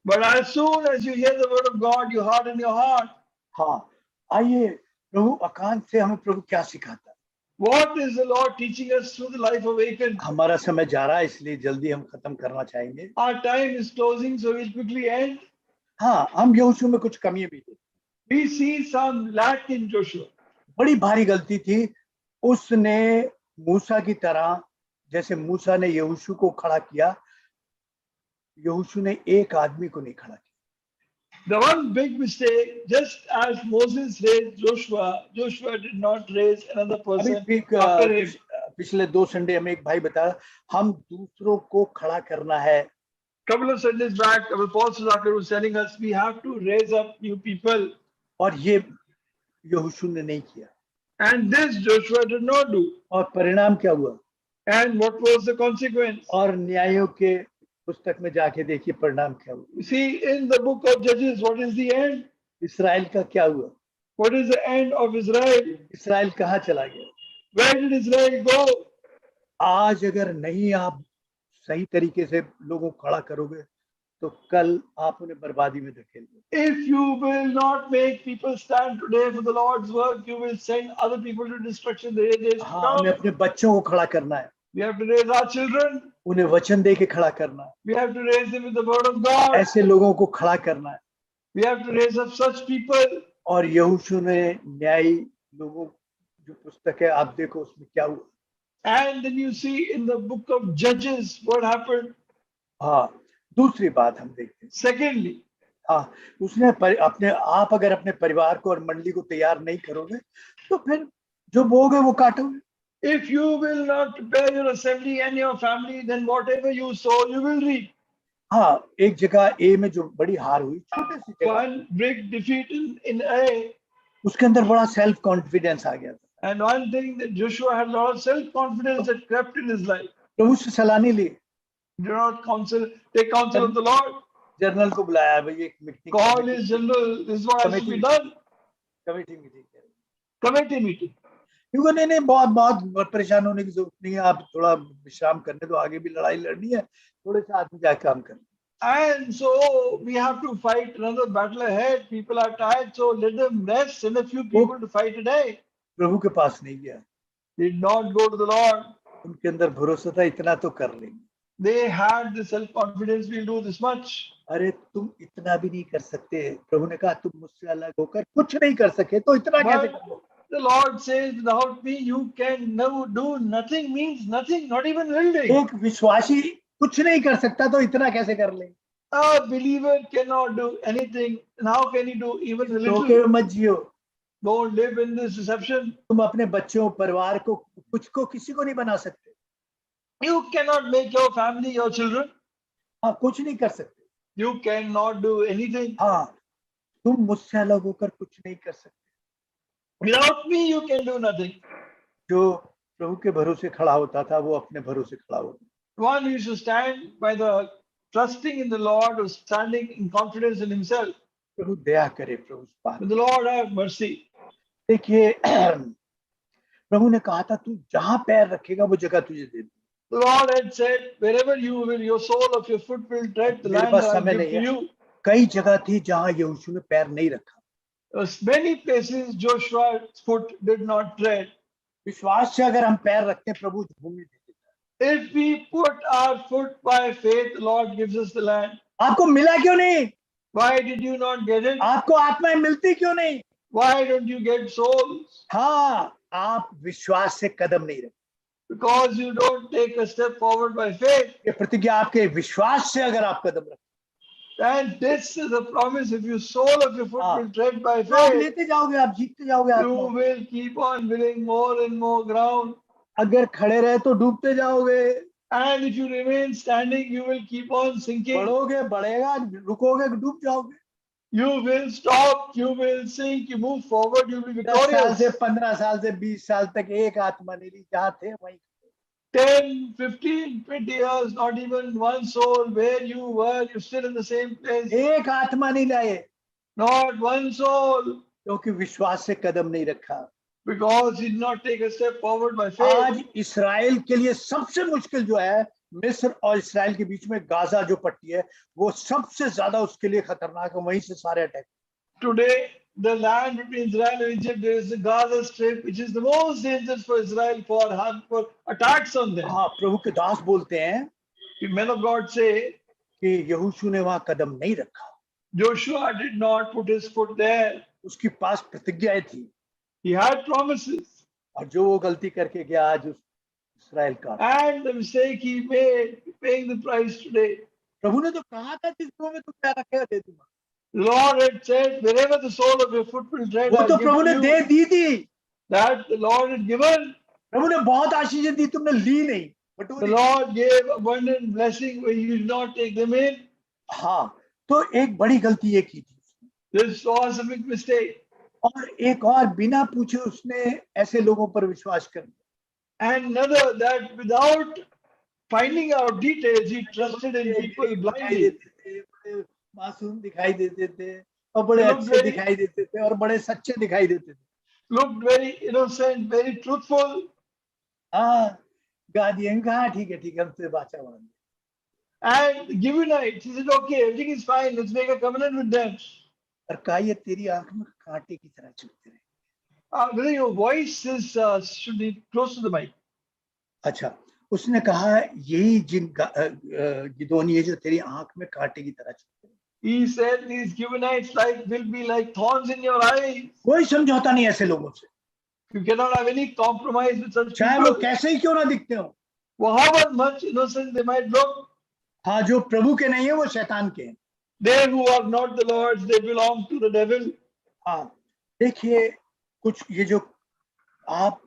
But as soon as you hear the word of God, you harden your heart. हाँ, आइए, प्रभु अकान से हमें प्रभु क्या सिखाता है। What is the Lord teaching us through the life of Achan? हमारा समय जा रहा है, इसलिए जल्दी हम खत्म करना चाहेंगे। Our time is closing, so we'll quickly end. हाँ, हम यहोशू में कुछ कमियां भी थी। We see some lack in Joshua. बड़ी भारी गलती थी। उसने मूसा की तरह, जैसे मूसा ने यहोशू को खड़ा किया, यहोशू ने एक आदमी को नहीं खड़ा किया। The one big mistake, just as Moses raised Joshua, Joshua did not raise another person after him. पिछले 2 संडे हमें एक भाई बताया, हम दूसरों को खड़ा करना है। Couple of Sundays back, our Paul Sudhakar was telling us we have to raise up new people, और ये यहोशू ने नहीं किया। and this Joshua did not do. और परिणाम क्या हुआ? And what was the consequence? और न्यायों के पुस्तक में जाके देखिए परिणाम क्या हुआ। You see, in the book of Judges, what is the end? Israel का क्या हुआ? What is the end of Israel? Israel कहाँ चला गया? Where did Israel go? आज अगर नहीं आप सही तरीके से लोगों को खड़ा करोगे तो कल आप उन्हें बर्बादी में धकेलोगे। If you will not make people stand today for the Lord's work, you will send other people to destruction. The days to हाँ, हमें come. अपने बच्चों को खड़ा करना है, We have to raise our children. उन्हें वचन दे के खड़ा करना है, We have to raise them with the word of God. ऐसे लोगों को खड़ा करना है। We have to raise up such people. और यहोशू ने न्यायी लोगों जो पुस्तक है आप देखो उसमें क्या हुआ। And then you see in the book of Judges what happened. हाँ, दूसरी बात हम देखते हैं। Secondly, हाँ, उसने अपने आप अगर अपने परिवार को और मंडली को तैयार नहीं करोगे तो फिर जो बोओगे वो काटोगे। if you will not prepare your assembly and your family, then whatever you sow, you will reap. हाँ, एक जगह ए में जो बड़ी हार हुई, छोटे सी जगह, One big defeat in A, उसके अंदर बड़ा सेल्फ कॉन्फिडेंस आ गया था। and one thing that Joshua had a lot of self-confidence that crept in his life. प्रभु से सलाह नहीं ली, Do not take counsel of the Lord. General को बुलाया, भाई एक meeting, Call his general. This is what has to be done. Committee meeting है, Committee meeting. क्योंकि नहीं बहुत परेशान होने की जरूरत नहीं है, आप थोड़ा विश्राम करने दो, आगे भी लड़ाई लड़नी है, थोड़े से आदमी जाके काम करना। And so we have to fight another battle ahead. People are tired, so let them rest. Send a few people to fight today. प्रभु के पास नहीं गया, Did not go to the Lord. उनके अंदर भरोसा था इतना तो कर लेंगे। They had the self-confidence, we'll do this much. अरे तुम इतना भी नहीं कर सकते, प्रभु ने कहा तुम मुझसे अलग होकर कुछ नहीं कर सके तो इतना कैसे कर लो? The Lord says, without me, you can no do nothing means nothing, not even building. एक विश्वासी कुछ नहीं कर सकता तो इतना कैसे कर ले? A believer cannot do anything. And how can he do even a धोखे little? में मत जियो, Don't live in this deception. तुम अपने बच्चों परिवार को कुछ को किसी को नहीं बना सकते। You cannot make your family, your children. हाँ, कुछ नहीं कर सकते। You cannot do anything. हाँ, तुम मुझसे अलग होकर कुछ नहीं कर सकते। Without me, you can do nothing. जो प्रभु के भरोसे खड़ा होता था वो अपने भरोसे खड़ा होता। One who used to stand by the trusting in the Lord, was standing in confidence in himself. प्रभु दया करे, प्रभु इस बात। May the Lord have mercy. देखिए प्रभु ने कहा था तू जहां पैर रखेगा वो जगह तुझे दे दूंगा। The Lord had said, wherever you will, your sole of your foot will tread the land that I give to you. कई जगह थी जहां यहोशू ने पैर नहीं रखा। There was many places Joshua's foot did not tread. विश्वास से अगर हम पैर रखते हैं प्रभु भूमि दे देता है। If we put our foot by faith, the Lord gives us the land. आपको मिला क्यों नहीं? Why did you not get it? आपको आत्माएं मिलती क्यों नहीं? Why don't you get souls? हाँ, आप विश्वास से कदम नहीं रखते। Because you don't take a step forward by faith. ये प्रतिज्ञा आपके विश्वास से अगर आप कदम रखते And this is a promise. If you sole of your foot will tread by तो आप faith, लेते जाओगे, आप जीतते जाओगे। you will keep on winning more and more ground. अगर खड़े रहे तो डूबते जाओगे, And if you remain standing, you will keep on sinking. बढ़ोगे बढ़ेगा, रुकोगे डूब जाओगे। You will stop, you will sink, you move forward, you will be 10 साल से victorious. 15 साल से 20 साल तक एक आत्मा नहीं ली, जहाँ थे वहीं। 10, 15, 20 years, not even one soul. Where you were, you're still in the same place. एक आत्मा नहीं लाए Not one soul. क्योंकि विश्वास से कदम नहीं रखा। Because he did not take a step forward by आज faith. इस्राएल के लिए सबसे मुश्किल जो है, मिस्र और इस्राएल के बीच में गाजा जो पट्टी है वो सबसे ज्यादा उसके लिए खतरनाक है, वहीं से सारे attack. Today, the land between Israel and Egypt, there is the Gaza Strip, which is the most dangerous for Israel for attacks on them. हाँ, प्रभु के दास बोलते हैं The men of God say, कि यहोशू ने वहां कदम नहीं रखा, Joshua did not put his foot there. उसके पास प्रतिज्ञाएं थी He had promises. और जो वो गलती करके गया आज उस इस्राएल का। And the mistake he made, paying the price today. प्रभु ने तो कहा था जिस में तुम क्या रखेगा दे दूंगा, The Lord had said, wherever the sole of your foot will tread, वो I'll तो give प्रभु ने to दे you. दी थी। That the Lord had given. प्रभु ने बहुत आशीषें दी, तुमने ली नहीं, The बटोरी। Lord gave abundant blessing where you did not take them in. हाँ, तो एक बड़ी गलती ये की थी, This was a big mistake. और एक और, बिना पूछे उसने ऐसे लोगों पर विश्वास कर दिया। And another, that without finding out details, he trusted in people दिखाई blindly. देते थे, बड़े मासूम दिखाई देते थे, और बड़े They looked अच्छे very- दिखाई देते थे, और बड़े सच्चे दिखाई देते थे। Looked very innocent, very truthful. हाँ, गा दिए, कहा ठीक है हम तुझे बाचा बांध दें। And Gibeonites, he said, okay, everything is fine, let's make a covenant with them. और कहा ये तेरी आंख में कांटे की तरह चुभते रहे। Whether your voice is should be close to the mic. अच्छा, उसने कहा यही गिदोन, ये जो तेरी आंख में कांटे की तरह चुभते रहे। He said these Gibeonites will be like thorns in your eyes. कोई समझौता नहीं ऐसे लोगों से, You cannot have any compromise with such चाहे वो people. कैसे ही क्यों ना दिखते हो। Well, however much innocent they might look, हाँ, जो प्रभु के नहीं है वो शैतान के हैं। they who are not the Lord's, they belong to the devil. हाँ, देखिए कुछ ये जो आप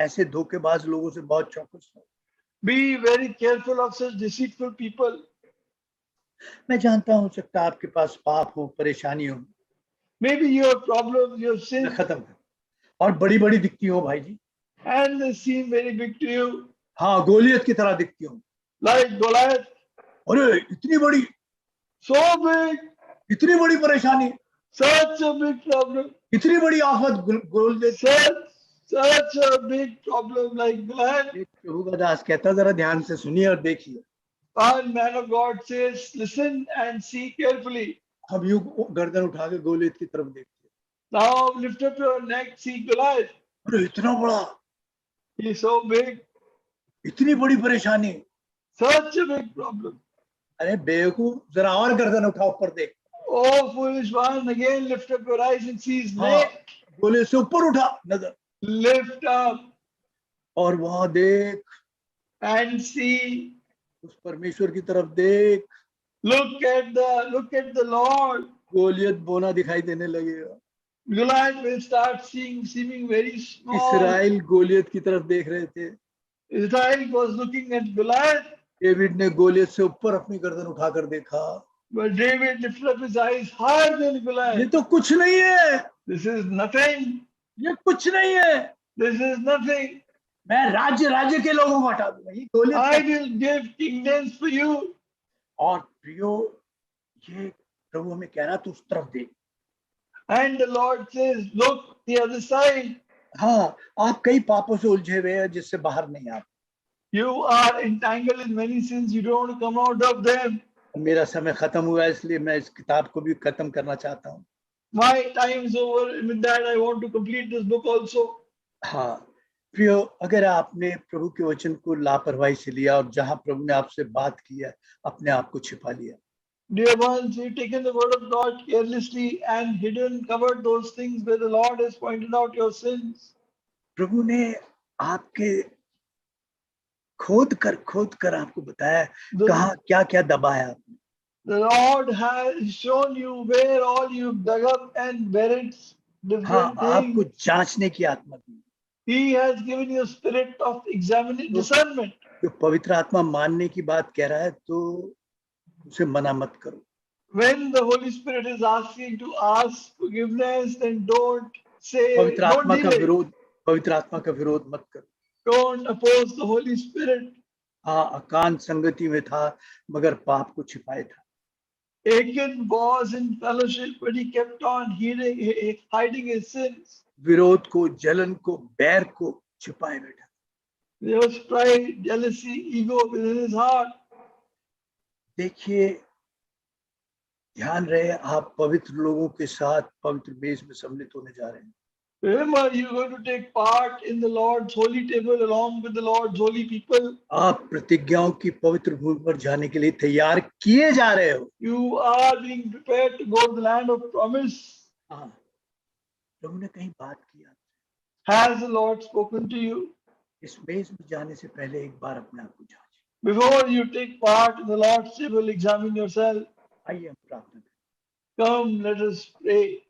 ऐसे धोखेबाज लोगों से बहुत चौकस हो। Be very careful of such deceitful people. मैं जानता हूँ, सकता है आपके पास पाप हो, परेशानी हो, Maybe your problems, your sins, खत्म कर, और बड़ी बड़ी दिखती हो भाई जी। and they seem very big to you, हाँ, गोलियत की तरह दिखती हो। like Goliath, अरे इतनी बड़ी so big, इतनी बड़ी परेशानी, such a big problem, इतनी बड़ी आफत, Goliath. such a big problem like Goliath. एक प्रभु का दास कहता, जरा ध्यान से सुनिए और देखिए। And man of God says, listen and see carefully. हम यूं गर्दन उठा के गोलियत की तरफ देखते, Now lift up your neck, see Goliath. अरे इतना बड़ा, He is so big, इतनी बड़ी परेशानी। such a big problem. अरे बेवकूफ, जरा और गर्दन उठा, ऊपर देख। Oh, foolish one, again lift up your eyes and see his हाँ, neck. गोलियत से ऊपर उठा नजर, Lift up और वहां देख, and see. उस परमेश्वर की तरफ देख। Look at the Lord. Goliath बोना दिखाई देने लगेगा। Goliath will start seeming very small. Israel Goliath की तरफ देख रहे थे, Israel was looking at Goliath, David ने गोलियत से ऊपर अपनी गर्दन उठाकर देखा। but David lifted up his eyes higher than ये Goliath. तो कुछ नहीं है, This is nothing. ये कुछ नहीं है, This is nothing. मैं राज्य के लोगों को हटा दूंगा। ये गोलियत I का- will give kingdoms for you. और प्रियो, ये प्रभु हमें कह रहा, तू उस तरफ देख। And the Lord says, look the other side. हाँ, आप कई पापों से उलझे हुए हैं जिससे बाहर नहीं आप। You are entangled in many sins. You don't want to come out of them. मेरा समय खत्म हुआ है, इसलिए मैं इस किताब को भी खत्म करना चाहता हूँ। My time is over. With that, I want to complete this book also. हाँ प्रियो, अगर आपने प्रभु के वचन को लापरवाही से लिया और जहाँ प्रभु ने आपसे बात की है, अपने आप को छिपा लिया। Dear ones, you've taken the word of God carelessly and hidden, covered those things where the Lord has pointed out your sins. प्रभु ने आपके खोद कर आपको बताया कहाँ क्या क्या दबाया आपने। The Lord has shown you where all you've dug up and where it's हाँ, different आपको things. जांचने की आत्मा दी, He has given you a spirit of examining discernment. जो पवित्र आत्मा मानने की बात कह रहा है तो उसे मना मत करो। When the Holy Spirit is asking to ask forgiveness, then don't say, पवित्र don't आत्मा का delay. विरोध, पवित्र आत्मा का विरोध मत करो। Don't oppose the Holy Spirit. हाँ, अकान संगति में था मगर पाप को छिपाए था। Achan was in fellowship, but he kept on hiding his sins. विरोध को, जलन को, बैर को छिपाए बैठा। There was pride, jealousy, ego within his heart. देखिए, ध्यान रहे, आप पवित्र लोगों के साथ पवित्र मेज में सम्मिलित होने जा रहे हैं। Remember, you're going to take part in the Lord's holy table along with the Lord's holy people. आप प्रतिज्ञाओं की पवित्र भूमि पर जाने के लिए तैयार किए जा रहे हो। You are being prepared to go to the land of promise. हाँ, प्रभु ने कहीं बात किया, Has the Lord spoken to you? इस मेज में जाने से पहले एक बार अपने आप को जांचिए। Before you take part in the Lord's table, examine yourself. आइए हम प्रार्थना करें। Come, let us pray.